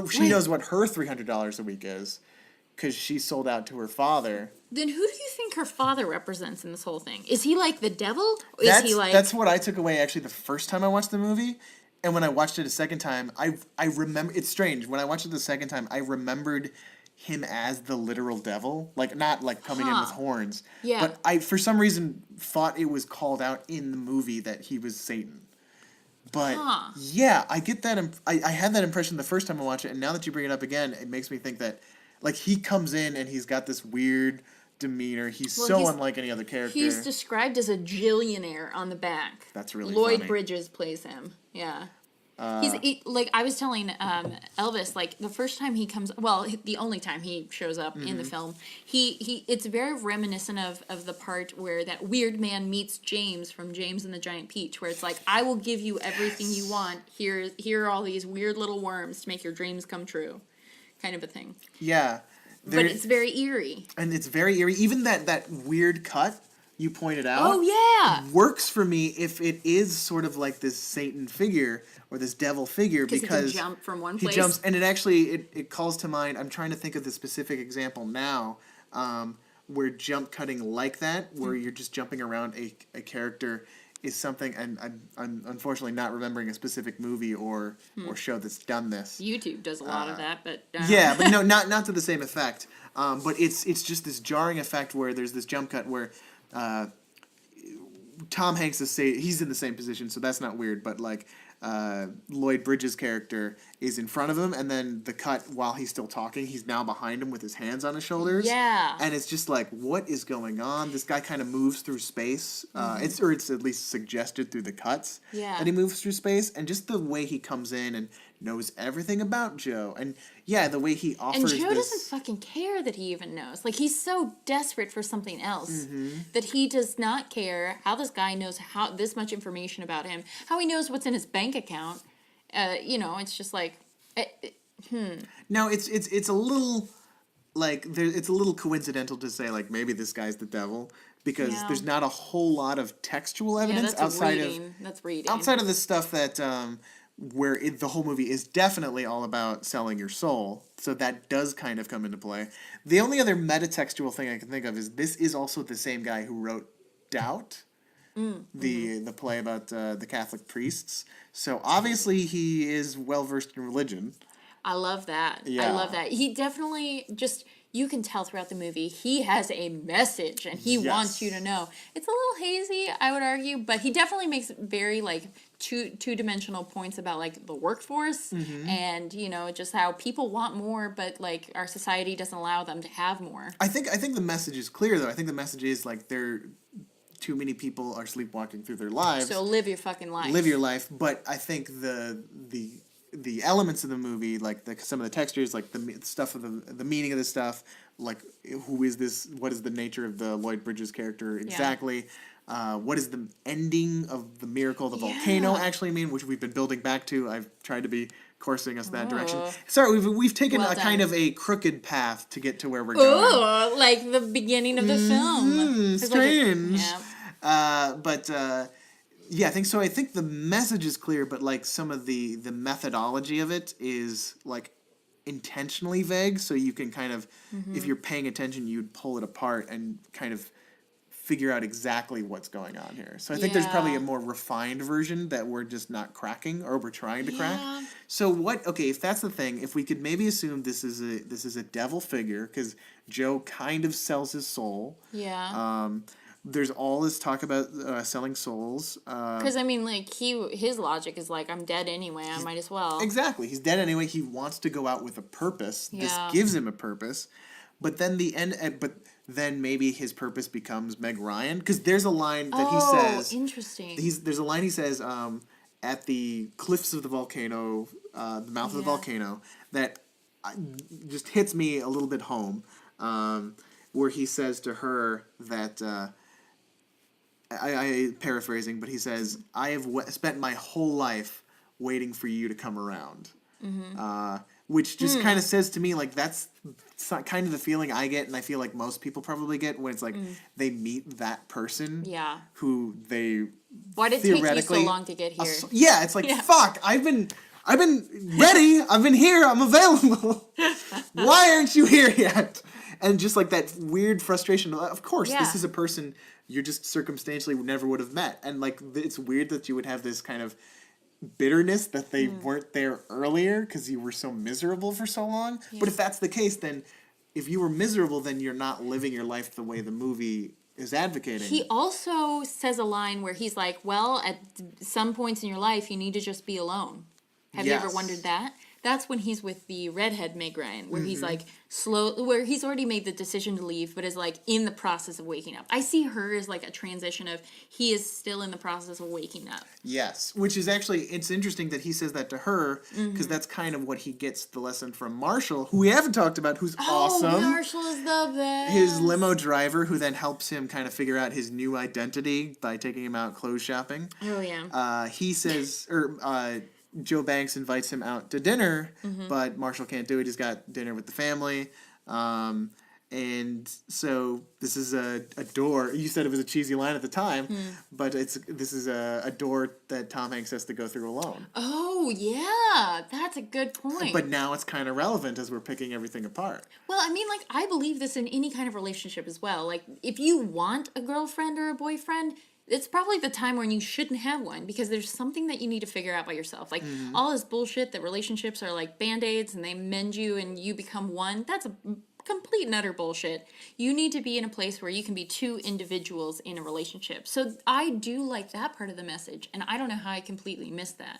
she knows what her $300 a week is because she sold out to her father. Then who do you think her father represents in this whole thing? Is he like the devil? That's what I took away actually the first time I watched the movie, and when I watched it a second time, I remember. It's strange when I watched it the second time. I remembered him as the literal devil, like not like coming in with horns. Yeah. But I for some reason thought it was called out in the movie that he was Satan. But yeah, I get that. I had that impression the first time I watched it, and now that you bring it up again, it makes me think that like he comes in and he's got this weird demeanor. He's unlike any other character. He's described as a jillionaire on the back. That's really Lloyd funny. Bridges plays him. Yeah. Like I was telling Elvis, like the first time he comes, well, the only time he shows up in the film, it's very reminiscent of the part where that weird man meets James from James and the Giant Peach, where it's like, I will give you everything you want. Here are all these weird little worms to make your dreams come true, kind of a thing. Yeah. But it's very eerie. And it's very eerie. Even that weird cut you pointed out. Oh, yeah. Works for me if it is sort of like this Satan figure or this devil figure because he can jump from one place. He jumps, and it calls to mind. I'm trying to think of the specific example now, where jump cutting like that, where you're just jumping around a character, is something. And I'm unfortunately not remembering a specific movie or show that's done this. YouTube does a lot of that, but yeah, but no, not to the same effect. But it's just this jarring effect where there's this jump cut where Tom Hanks he's in the same position, so that's not weird. But like Lloyd Bridges' character is in front of him, and then the cut while he's still talking, he's now behind him with his hands on his shoulders. Yeah, and it's just like, what is going on? This guy kind of moves through space. It's at least suggested through the cuts that he moves through space, and just the way he comes in and knows everything about Joe, and the way he offers. And Joe doesn't fucking care that he even knows. Like, he's so desperate for something else that he does not care how this guy knows this much information about him, how he knows what's in his bank account. It's just like, No, it's a little like it's a little coincidental to say like maybe this guy's the devil because there's not a whole lot of textual evidence outside of reading. Outside of the stuff that where the whole movie is definitely all about selling your soul. So that does kind of come into play. The only other metatextual thing I can think of is this is also the same guy who wrote Doubt, the play about the Catholic priests. So obviously he is well versed in religion. I love that. Yeah. I love that. He definitely just, you can tell throughout the movie, he has a message and he wants you to know. It's a little hazy, I would argue, but he definitely makes very like two-dimensional points about like the workforce and, you know, just how people want more, but like our society doesn't allow them to have more. I think the message is clear though. I think the message is like too many people are sleepwalking through their lives. So live your fucking life. Live your life, but I think the elements of the movie, like some of the textures, like the stuff of the meaning of the stuff, like who is this? What is the nature of the Lloyd Bridges character exactly? What is the ending of the miracle of the volcano actually mean? Which we've been building back to. I've tried to be coursing us that direction. Sorry, we've taken a kind of a crooked path to get to where we're going. Oh, like the beginning of the film. Strange. Yeah, I think so. I think the message is clear, but like some of the methodology of it is like intentionally vague. So you can kind of, if you're paying attention, you'd pull it apart and kind of figure out exactly what's going on here. So I think there's probably a more refined version that we're just not cracking or we're trying to crack. So if that's the thing, if we could maybe assume this is a devil figure because Joe kind of sells his soul. Yeah. There's all this talk about selling souls. Because, I mean, like, his logic is like, I'm dead anyway, I might as well. Exactly. He's dead anyway. He wants to go out with a purpose. Yeah. This gives him a purpose. But then then maybe his purpose becomes Meg Ryan. Because there's a line that he says. Oh, interesting. There's a line he says at the cliffs of the volcano, the mouth of the volcano, that just hits me a little bit home. Where he says to her that... I paraphrasing, but he says, I have spent my whole life waiting for you to come around. Which just kind of says to me, like, that's kind of the feeling I get, and I feel like most people probably get when it's like they meet that person who they Why did it take you so long to get here? It's like, fuck, I've been ready, I've been here, I'm available. Why aren't you here yet? And just like that weird frustration. Of course, this is a person you just circumstantially never would have met. And like, it's weird that you would have this kind of bitterness that they weren't there earlier because you were so miserable for so long. Yeah. But if that's the case, then if you were miserable, then you're not living your life the way the movie is advocating. He also says a line where he's like, well, at some points in your life, you need to just be alone. Have you ever wondered that? That's when he's with the redhead Meg Ryan, where he's like where he's already made the decision to leave, but is like in the process of waking up. I see her as like a transition of he is still in the process of waking up. Yes, which is actually, it's interesting that he says that to her, because that's kind of what he gets the lesson from Marshall, who we haven't talked about, who's awesome. Marshall is the best. His limo driver, who then helps him kind of figure out his new identity by taking him out clothes shopping. Oh, yeah. He says, Joe Banks invites him out to dinner, but Marshall can't do it. He's got dinner with the family. And so this is a door. You said it was a cheesy line at the time, but this is a door that Tom Hanks has to go through alone. Oh, yeah. That's a good point. But now it's kind of relevant as we're picking everything apart. Well, I mean, like, I believe this in any kind of relationship as well. Like, if you want a girlfriend or a boyfriend, it's probably the time when you shouldn't have one because there's something that you need to figure out by yourself. Like, all this bullshit that relationships are like Band-Aids and they mend you and you become one, that's a complete and utter bullshit. You need to be in a place where you can be two individuals in a relationship. So I do like that part of the message, and I don't know how I completely missed that.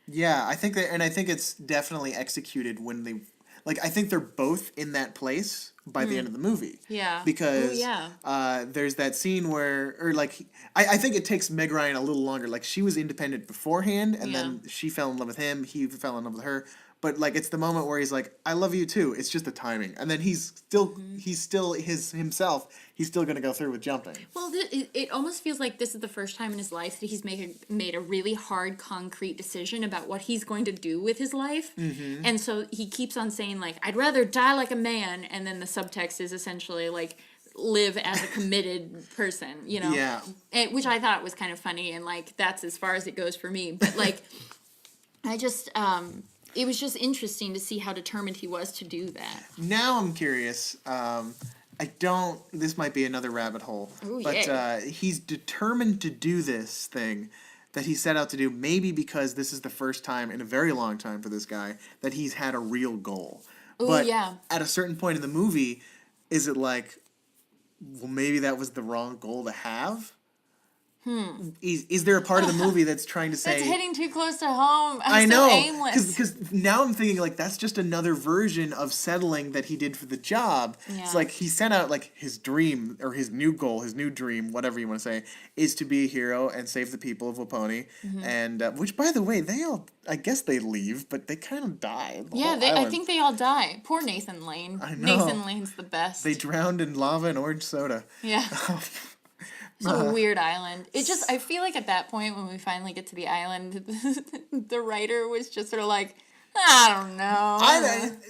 Yeah, I think it's definitely executed when they... Like, I think they're both in that place by the end of the movie. Yeah. Because there's that scene where... Or, like, I think it takes Meg Ryan a little longer. Like, she was independent beforehand, and then she fell in love with him. He fell in love with her. But, like, it's the moment where he's like, I love you too. It's just the timing. And then he's still himself. He's still going to go through with jumping. Well, it almost feels like this is the first time in his life that he's made a really hard, concrete decision about what he's going to do with his life. And so he keeps on saying, like, I'd rather die like a man. And then the subtext is essentially, like, live as a committed person, you know? Yeah. Which I thought was kind of funny. And, like, that's as far as it goes for me. But, like... I just, it was just interesting to see how determined he was to do that. Now I'm curious. This might be another rabbit hole. Ooh, but yeah. he's determined to do this thing that he set out to do, maybe because this is the first time in a very long time for this guy that he's had a real goal. Ooh, But yeah. at a certain point in the movie, is it like, well, maybe that was the wrong goal to have? Is there a part of the movie that's trying to say... That's hitting too close to home. I I'm know, so aimless. because now I'm thinking, like, that's just another version of settling that he did for the job. Yeah. It's like he set out, like, his dream, or his new goal, his new dream, whatever you want to say, is to be a hero and save the people of Waponi. And, which, by the way, I guess they leave, but they kind of die. I think they all die. Poor Nathan Lane. I know. Nathan Lane's the best. They drowned in lava and orange soda. Yeah. It's a weird island. I feel like at that point when we finally get to the island, the writer was just sort of like, I don't know.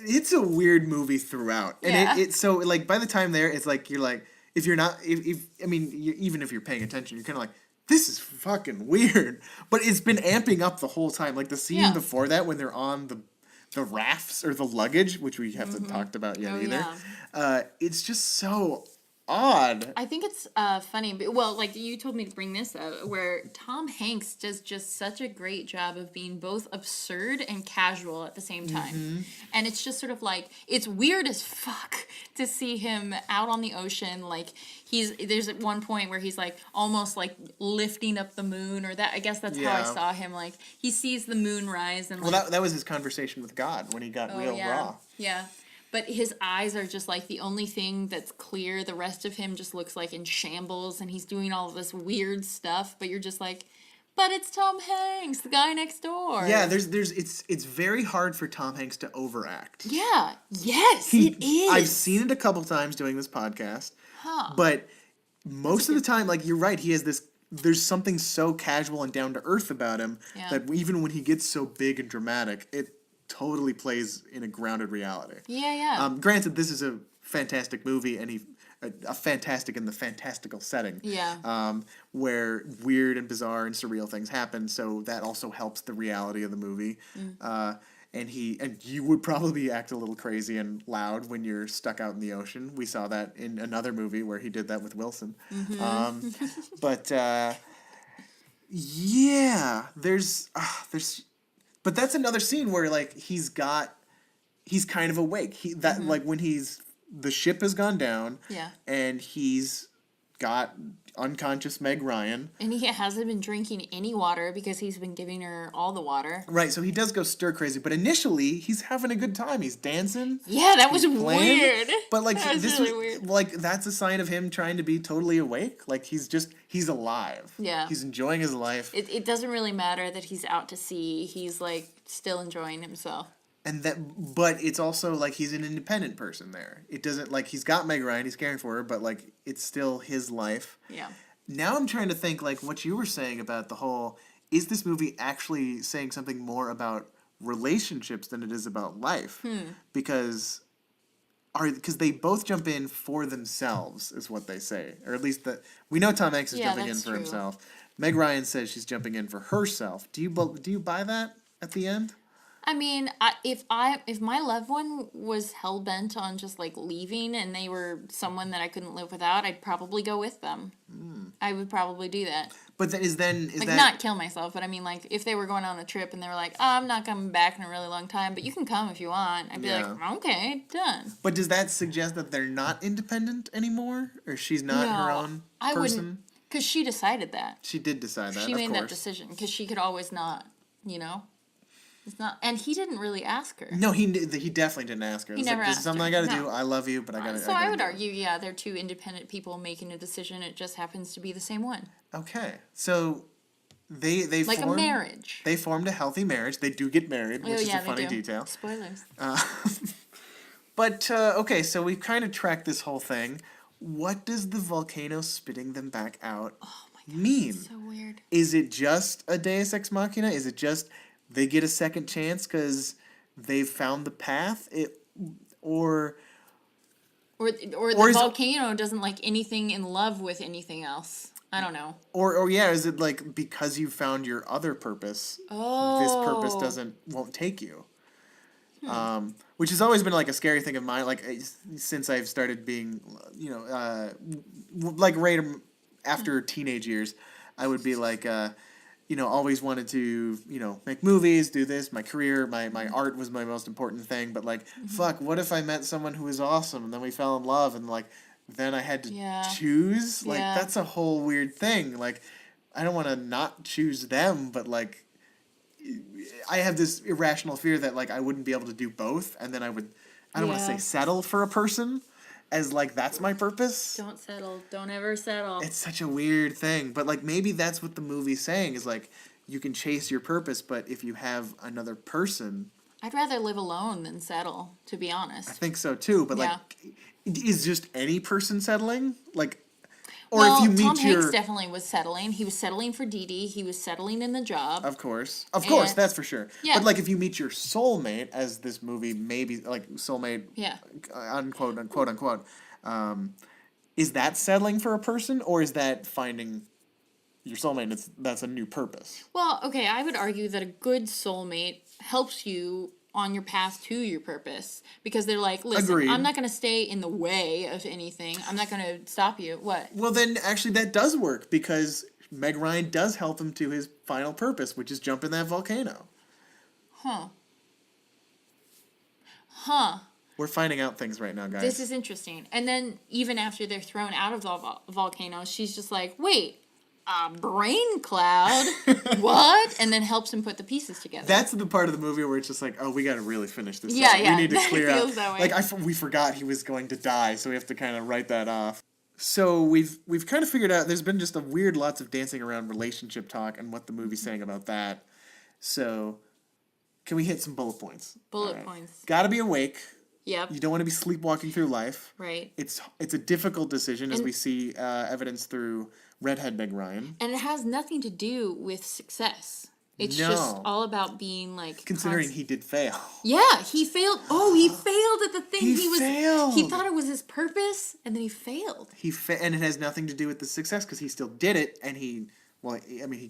It's a weird movie throughout. And Yeah. it's so, like, by the time there, it's like, you're like, if you're not, even if you're paying attention, you're kind of like, this is fucking weird. But it's been amping up the whole time. Like, the scene before that, when they're on the rafts or the luggage, which we haven't talked about yet either. Yeah. It's just so odd. I think it's funny. Well, like you told me to bring this up, where Tom Hanks does just such a great job of being both absurd and casual at the same time. And it's just sort of like, it's weird as fuck to see him out on the ocean. Like, there's at one point where he's like almost like lifting up the moon, or that, I guess that's how I saw him. Like, he sees the moon rise and like, Well, that was his conversation with God when he got real raw. Yeah. But his eyes are just like the only thing that's clear. The rest of him just looks like in shambles, and he's doing all of this weird stuff. But you're just like, but it's Tom Hanks, the guy next door. Yeah, it's very hard for Tom Hanks to overact. Yeah. Yes, it is. I've seen it a couple times doing this podcast. But most of the time, like, you're right, he has this, there's something so casual and down to earth about him that even when he gets so big and dramatic, it totally plays in a grounded reality. Yeah. Granted, this is a fantastic movie, and a fantastic in the fantastical setting. Yeah. Where weird and bizarre and surreal things happen, so that also helps the reality of the movie. And you would probably act a little crazy and loud when you're stuck out in the ocean. We saw that in another movie where he did that with Wilson. But but that's another scene where, like, he's kind of awake. Like, when the ship has gone down. Yeah. And he's got unconscious Meg Ryan. And he hasn't been drinking any water because he's been giving her all the water. Right, so he does go stir crazy, but initially he's having a good time. He's dancing. Yeah, that was weird. But, like, that was really weird. Like, that's a sign of him trying to be totally awake. Like, he's alive. Yeah. He's enjoying his life. It doesn't really matter that he's out to sea. He's, like, still enjoying himself. But it's also, like, he's an independent person there. It doesn't, like, he's got Meg Ryan, he's caring for her, but, like, it's still his life. Yeah. Now I'm trying to think, like, what you were saying about the whole, is this movie actually saying something more about relationships than it is about life? Because they both jump in for themselves, is what they say. Or at least we know Tom Hanks is jumping in for himself. Meg Ryan says she's jumping in for herself. Do you buy that at the end? I mean, if my loved one was hell bent on just like leaving and they were someone that I couldn't live without, I'd probably go with them. I would probably do that. But is that not kill myself? But I mean, like, if they were going on a trip and they were like, "Oh, I'm not coming back in a really long time, but you can come if you want," I'd be like, "Okay, done." But does that suggest that they're not independent anymore, or she's not her own person? I wouldn't, because she decided that. She did decide that. She made that decision because she could always not, It's not, and he didn't really ask her. No, he definitely didn't ask her. He never asked her. This is something I got to do. I love you, but I got to. So I would argue, they're two independent people making a decision. It just happens to be the same one. Okay, so they like formed, a marriage. They formed a healthy marriage. They do get married, which is a funny detail. Spoilers. But okay, so we've kind of tracked this whole thing. What does the volcano spitting them back out mean? That's so weird. Is it just a Deus Ex Machina? Is it just they get a second chance because they've found the path? Or the volcano doesn't like anything in love with anything else. I don't know. Or yeah, is it like because you found your other purpose, this purpose won't take you? Which has always been like a scary thing of mine. Like since I've started being, like right after teenage years, I would be like, always wanted to, make movies, do this. My career, my art was my most important thing. But like, fuck, what if I met someone who was awesome and then we fell in love and like, then I had to choose? Like, that's a whole weird thing. Like, I don't want to not choose them, but like, I have this irrational fear that like I wouldn't be able to do both, and then I don't want to say settle for a person as like that's my purpose. Don't settle. Don't ever settle. It's such a weird thing, but like maybe that's what the movie's saying is like you can chase your purpose, but if you have another person, I'd rather live alone than settle, to be honest. I think so too, but like is just any person settling? Like or well, if you meet Tom Hanks definitely was settling. He was settling for Dee Dee. He was settling in the job. Of course, that's for sure. Yeah. But like, if you meet your soulmate, as this movie maybe like soulmate, unquote, unquote, is that settling for a person, or is that finding your soulmate? That's a new purpose. Well, okay, I would argue that a good soulmate helps you on your path to your purpose, because they're like, listen, Agreed. I'm not going to stay in the way of anything. I'm not going to stop you. What? Well, then actually that does work, because Meg Ryan does help him to his final purpose, which is jump in that volcano. Huh. We're finding out things right now, guys. This is interesting. And then even after they're thrown out of the volcano, she's just like, wait, a brain cloud? What? And then helps him put the pieces together. That's the part of the movie where it's just like, oh, we got to really finish this up. We need to clear out. That way. Like, we forgot he was going to die, so we have to kind of write that off. So we've kind of figured out, there's been just lots of dancing around relationship talk and what the movie's saying about that. So can we hit some bullet points? Bullet points. Gotta be awake. Yep. You don't want to be sleepwalking through life. Right. It's a difficult decision, as we see evidence through Redhead Meg Ryan. And it has nothing to do with success. It's just all about being like... Considering he did fail. Yeah, he failed. Oh, he failed at the thing. He failed. He thought it was his purpose, and then he failed. And it has nothing to do with the success, because he still did it, and he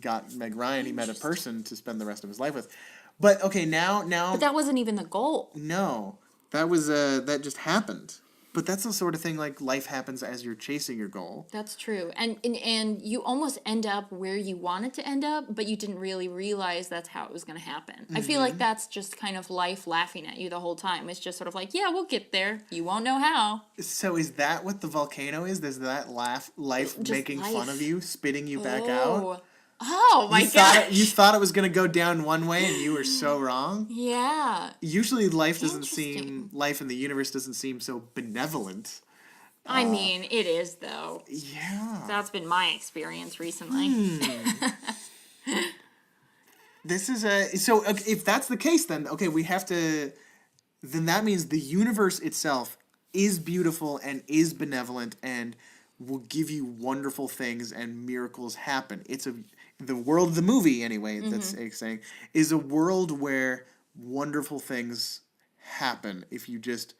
got Meg Ryan. He met a person to spend the rest of his life with. But, okay, now... But that wasn't even the goal. No. That was that just happened. But that's the sort of thing, like, life happens as you're chasing your goal. That's true. And you almost end up where you wanted to end up, but you didn't really realize that's how it was going to happen. Mm-hmm. I feel like that's just kind of life laughing at you the whole time. It's just sort of like, yeah, we'll get there. You won't know how. So is that what the volcano is? Is that life making fun of you, spitting you back out? Oh my god! You thought it was going to go down one way, and you were so wrong? Yeah. Usually life in the universe doesn't seem so benevolent. I mean, it is, though. Yeah. That's been my experience recently. This is so if that's the case, then, okay, then that means the universe itself is beautiful and is benevolent and will give you wonderful things and miracles happen. The world of the movie, anyway, that's saying, is a world where wonderful things happen if you just...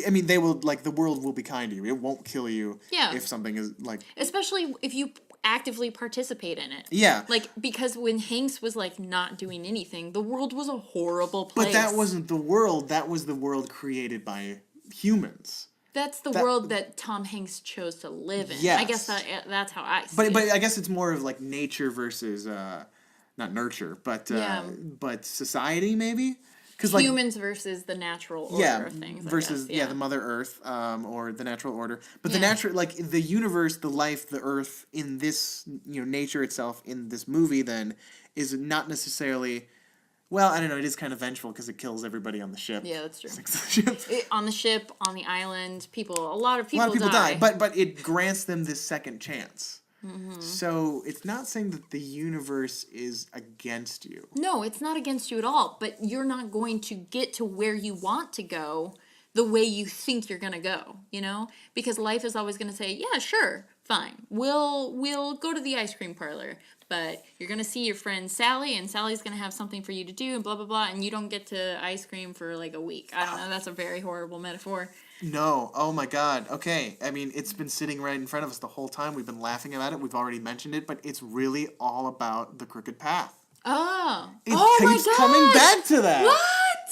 I mean, they will, like, the world will be kind to you. It won't kill you if something is, like... Especially if you actively participate in it. Yeah. Like, because when Hanks was, like, not doing anything, the world was a horrible place. But that wasn't the world. That was the world created by humans. That's the world that Tom Hanks chose to live in. Yes. I guess that's how I see it. But I guess it's more of like nature versus not nurture, but society maybe. Humans versus the natural order of things. Versus the Mother Earth or the natural order. But the universe, the life, the Earth in this nature itself in this movie then is not necessarily. Well, I don't know. It is kind of vengeful because it kills everybody on the ship. Yeah, that's true. On the ship, on the island, a lot of people die. But it grants them this second chance. Mm-hmm. So it's not saying that the universe is against you. No, it's not against you at all. But you're not going to get to where you want to go the way you think you're going to go, Because life is always going to say, yeah, sure, fine. We'll go to the ice cream parlor. but you're going to see your friend Sally, and Sally's going to have something for you to do, and blah, blah, blah, and you don't get to ice cream for like a week. I don't know. That's a very horrible metaphor. No. Oh, my God. Okay. I mean, it's been sitting right in front of us the whole time. We've been laughing about it. We've already mentioned it, but it's really all about the crooked path. Oh. It my keeps gosh. coming back to that. What?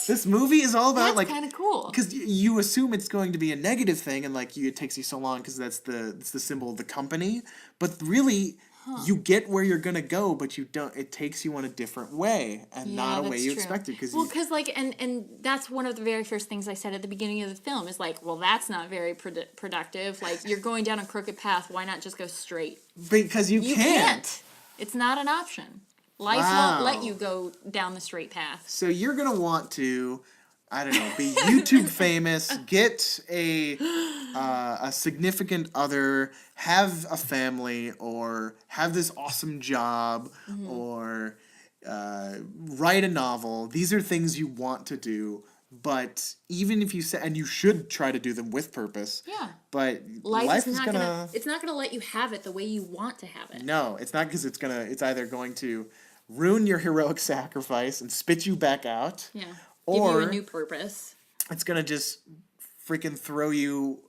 This movie is all about, That's like... kind of cool. Because you assume it's going to be a negative thing, and, like, it takes you so long because it's the symbol of the company. But really... You get where you're gonna go, but you don't. It takes you on a different way, and not a way you expected. Because like, and that's one of the very first things I said at the beginning of the film is like, well, that's not very productive. Like, you're going down a crooked path. Why not just go straight? Because you can't. It's not an option. Life won't let you go down the straight path. So you're gonna want to, I don't know, be YouTube famous, get a significant other, have a family, or have this awesome job, or write a novel. These are things you want to do, but even if you say, and you should try to do them with purpose. Yeah. But life is gonna. It's not gonna let you have it the way you want to have it. No, it's not, because it's either going to ruin your heroic sacrifice and spit you back out. Yeah. Or give you a new purpose. It's gonna just freaking throw you,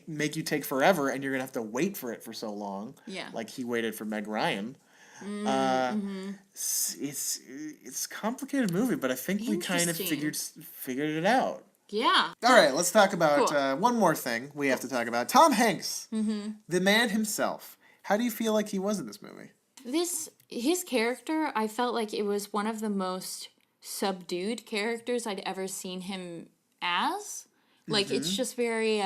make you take forever, and you're gonna have to wait for it for so long. Yeah. Like he waited for Meg Ryan. It's a complicated movie, but I think we kind of figured it out. Yeah. All right, let's talk about one more thing we have to talk about. Tom Hanks, the man himself. How do you feel like he was in this movie? His character, I felt like it was one of the most subdued characters I'd ever seen him as. Like, it's just very,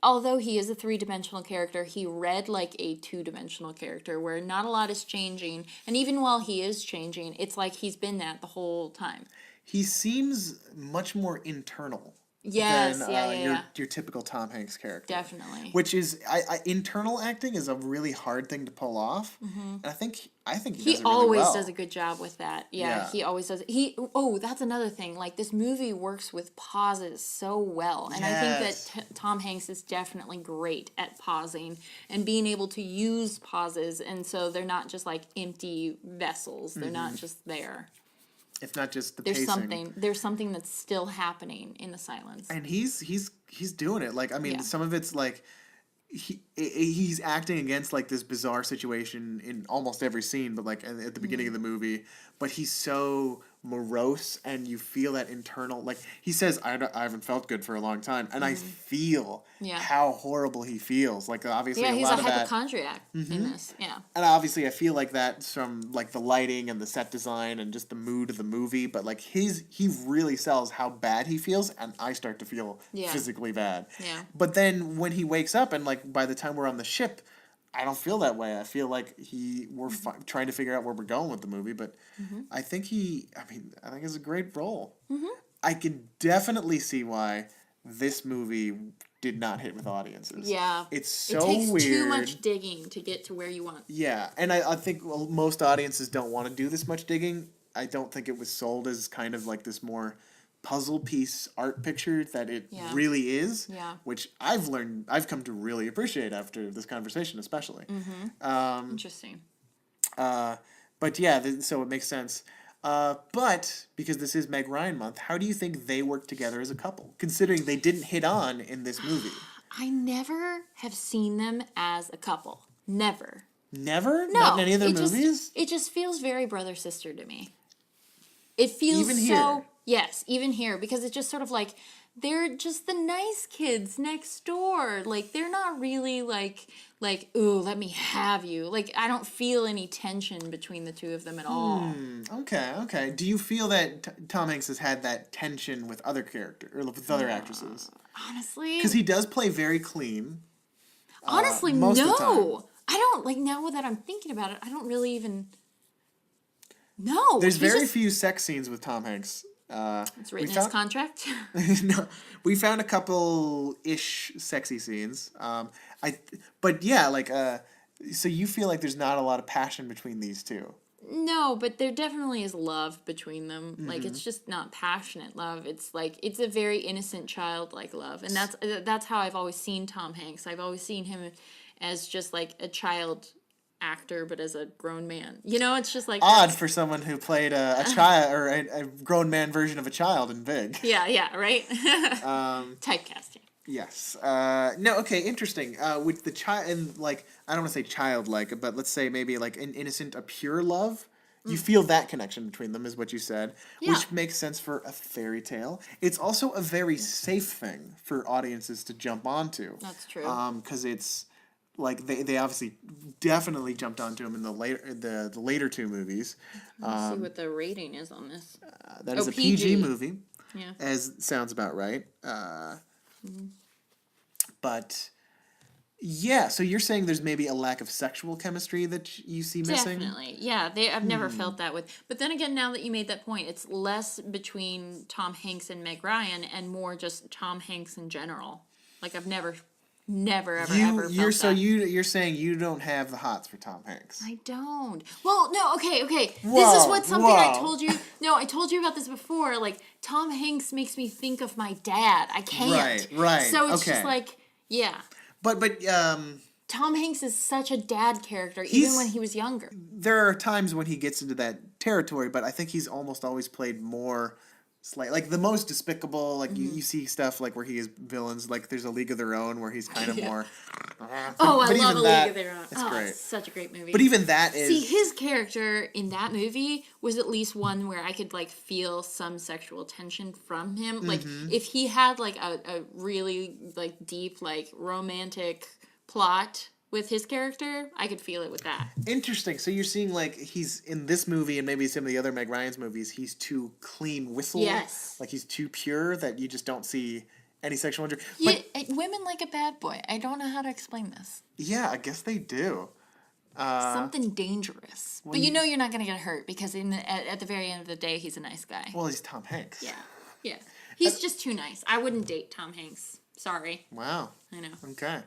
although he is a three-dimensional character, he read like a two-dimensional character where not a lot is changing. And even while he is changing, it's like he's been that the whole time. He seems much more internal. Yes, than your typical Tom Hanks character. Definitely. Which is, internal acting is a really hard thing to pull off. And I think he does it really well. He always does a good job with that. Yeah, he always does. That's another thing. Like, this movie works with pauses so well. And I think that Tom Hanks is definitely great at pausing and being able to use pauses. And so they're not just like empty vessels. They're not just there. It's not just the pacing. There's something that's still happening in the silence. And he's doing it. Like, I mean, some of it's like he's acting against like this bizarre situation in almost every scene, but like at the beginning of the movie. But he's so morose, and you feel that internal. Like he says, I haven't felt good for a long time, and I feel how horrible he feels. Like obviously, he's a lot a of that hypochondriac in this. Yeah, and obviously, I feel like that's from like the lighting and the set design and just the mood of the movie. But like he really sells how bad he feels, and I start to feel physically bad. Yeah. But then when he wakes up, and like by the time we're on the ship, I don't feel that way. I feel like we're trying to figure out where we're going with the movie, but I think I think it's a great role. I can definitely see why this movie did not hit with audiences. Yeah. It's so weird. It takes too much digging to get to where you want. Yeah, and I think most audiences don't want to do this much digging. I don't think it was sold as kind of like this more puzzle piece art picture that it really is, which I've come to really appreciate after this conversation, especially. Interesting. But yeah, so it makes sense. But because this is Meg Ryan Month, how do you think they work together as a couple, considering they didn't hit on in this movie? I never have seen them as a couple. Never. Never? No. Not in any of their movies? It just feels very brother-sister to me. It feels even here. Yes, even here, because it's just sort of like, they're just the nice kids next door. Like, they're not really like, ooh, let me have you. Like, I don't feel any tension between the two of them at all. Okay. Do you feel that Tom Hanks has had that tension with other characters, or with other actresses? Honestly? Because he does play very clean. Honestly, most no. Of the time. I don't, like, now that I'm thinking about it, I don't really even... No. There's very few sex scenes with Tom Hanks. It's written in his contract. No, we found a couple-ish sexy scenes. But yeah, like, so you feel like there's not a lot of passion between these two? No, but there definitely is love between them. Like, it's just not passionate love. It's like, it's a very innocent, childlike love, and that's how I've always seen Tom Hanks. I've always seen him as just like a child actor, but as a grown man. You know, it's just like Odd for someone who played a child or a grown man version of a child in Big. Yeah, right. Typecasting. Yes. No. Okay. Interesting. With the child and like I don't want to say childlike, but let's say maybe like an innocent, a pure love. You feel that connection between them, is what you said, which makes sense for a fairy tale. It's also a very safe thing for audiences to jump onto. That's true. Because it's like they obviously definitely jumped onto him in the later two movies. Let's see what the rating is on this. That is a PG movie. Yeah. As sounds about right. But yeah, so you're saying there's maybe a lack of sexual chemistry that you see missing? Definitely. Yeah, I've never felt that with. But then again, now that you made that point, it's less between Tom Hanks and Meg Ryan and more just Tom Hanks in general. Like I've never ever felt that. You're saying you don't have the hots for Tom Hanks. I don't. Well, no, okay. This is what something I told you. No, I told you about this before. Like Tom Hanks makes me think of my dad. I can't. Right. So it's just like, yeah. But Tom Hanks is such a dad character, even when he was younger. There are times when he gets into that territory, but I think he's almost always played more like the most despicable. Like you see stuff like where he is villains. Like there's A League of Their Own where he's kind of more. I love A League of Their Own. It's great. It's such a great movie. But even that is. See, his character in that movie was at least one where I could like feel some sexual tension from him. Like if he had like a really like deep like romantic plot with his character, I could feel it with that. Interesting. So you're seeing like he's in this movie and maybe some of the other Meg Ryan's movies, he's too clean whistle. Yes. Like he's too pure that you just don't see any sexual injury. Yeah, women like a bad boy. I don't know how to explain this. Yeah, I guess they do. Something dangerous. But you know you're not going to get hurt because at the very end of the day, he's a nice guy. Well, he's Tom Hanks. Yeah. He's just too nice. I wouldn't date Tom Hanks. Sorry. Wow. I know. Okay.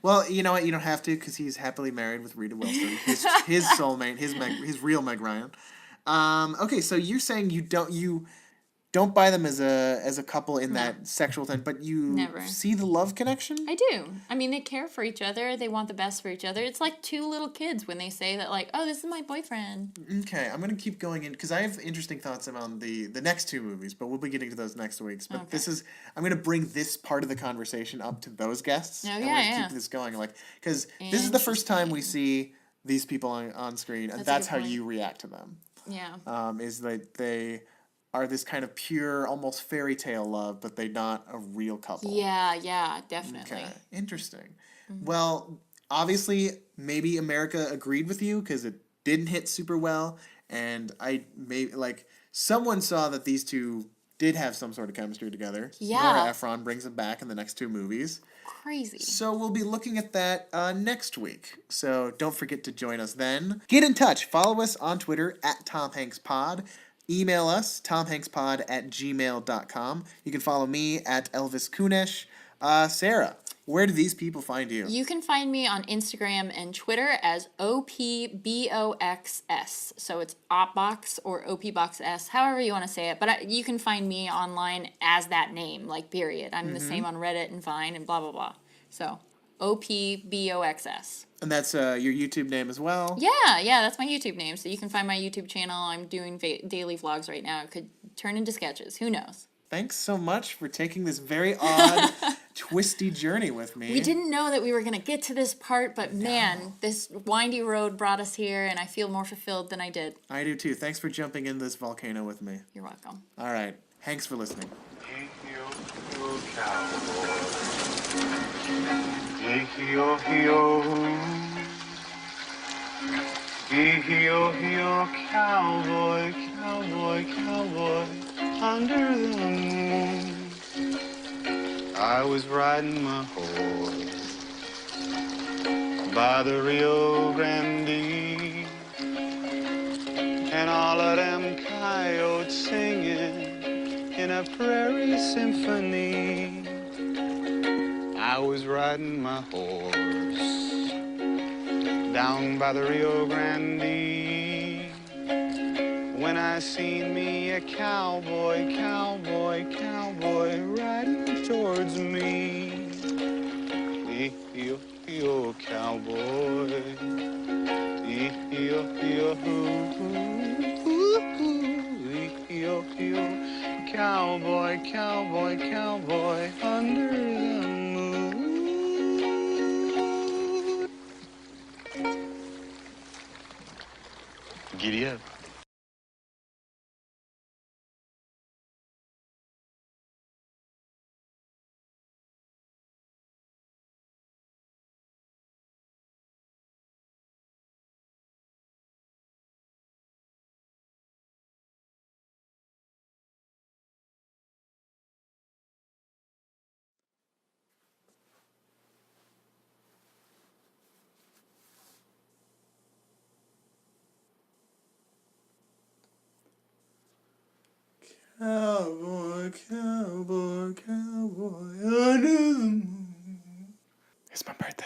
Well, you know what? You don't have to because he's happily married with Rita Wilson, his soulmate, his real Meg Ryan. Okay, so you're saying you don't buy them as a couple in that sexual thing, but you Never. see the love connection? I do. I mean, they care for each other. They want the best for each other. It's like two little kids when they say that, like, oh, this is my boyfriend. Okay, I'm going to keep going in because I have interesting thoughts around the next two movies, but we'll be getting to those next weeks. But I'm going to bring this part of the conversation up to those guests. Oh, and yeah. keep this going, like, because this is the first time we see these people on screen, and that's how you react to them. Yeah. Is that they are this kind of pure, almost fairy tale love, but they're not a real couple. Yeah, definitely. Okay, interesting. Well, obviously, maybe America agreed with you because it didn't hit super well, and someone saw that these two did have some sort of chemistry together. Yeah. Nora Ephron brings them back in the next two movies. Crazy. So we'll be looking at that next week. So don't forget to join us then. Get in touch. Follow us on Twitter at TomHanksPod. Email us, tomhankspod@gmail.com. You can follow me at Elvis Kunesh. Sarah, where do these people find you? You can find me on Instagram and Twitter as OPBOXS. So it's Opbox or OPBoxS, however you want to say it. But you can find me online as that name, like period. I'm the same on Reddit and Vine and blah, blah, blah. So OPBOXS. And that's your YouTube name as well? Yeah, that's my YouTube name. So you can find my YouTube channel. I'm doing daily vlogs right now. It could turn into sketches. Who knows? Thanks so much for taking this very odd, twisty journey with me. We didn't know that we were going to get to this part, but man, this windy road brought us here, and I feel more fulfilled than I did. I do too. Thanks for jumping in this volcano with me. You're welcome. All right. Thanks for listening. Cowboy, cowboy, cowboy, under the moon. I was riding my horse by the Rio Grande, and all of them coyotes singing in a prairie symphony. I was riding my horse down by the Rio Grande when I seen me a cowboy, cowboy, cowboy riding towards me. Yo, yo, cowboy. cowboy, cowboy, cowboy, under the moon. Giddy up. Cowboy, cowboy, cowboy, under the moon. It's my birthday.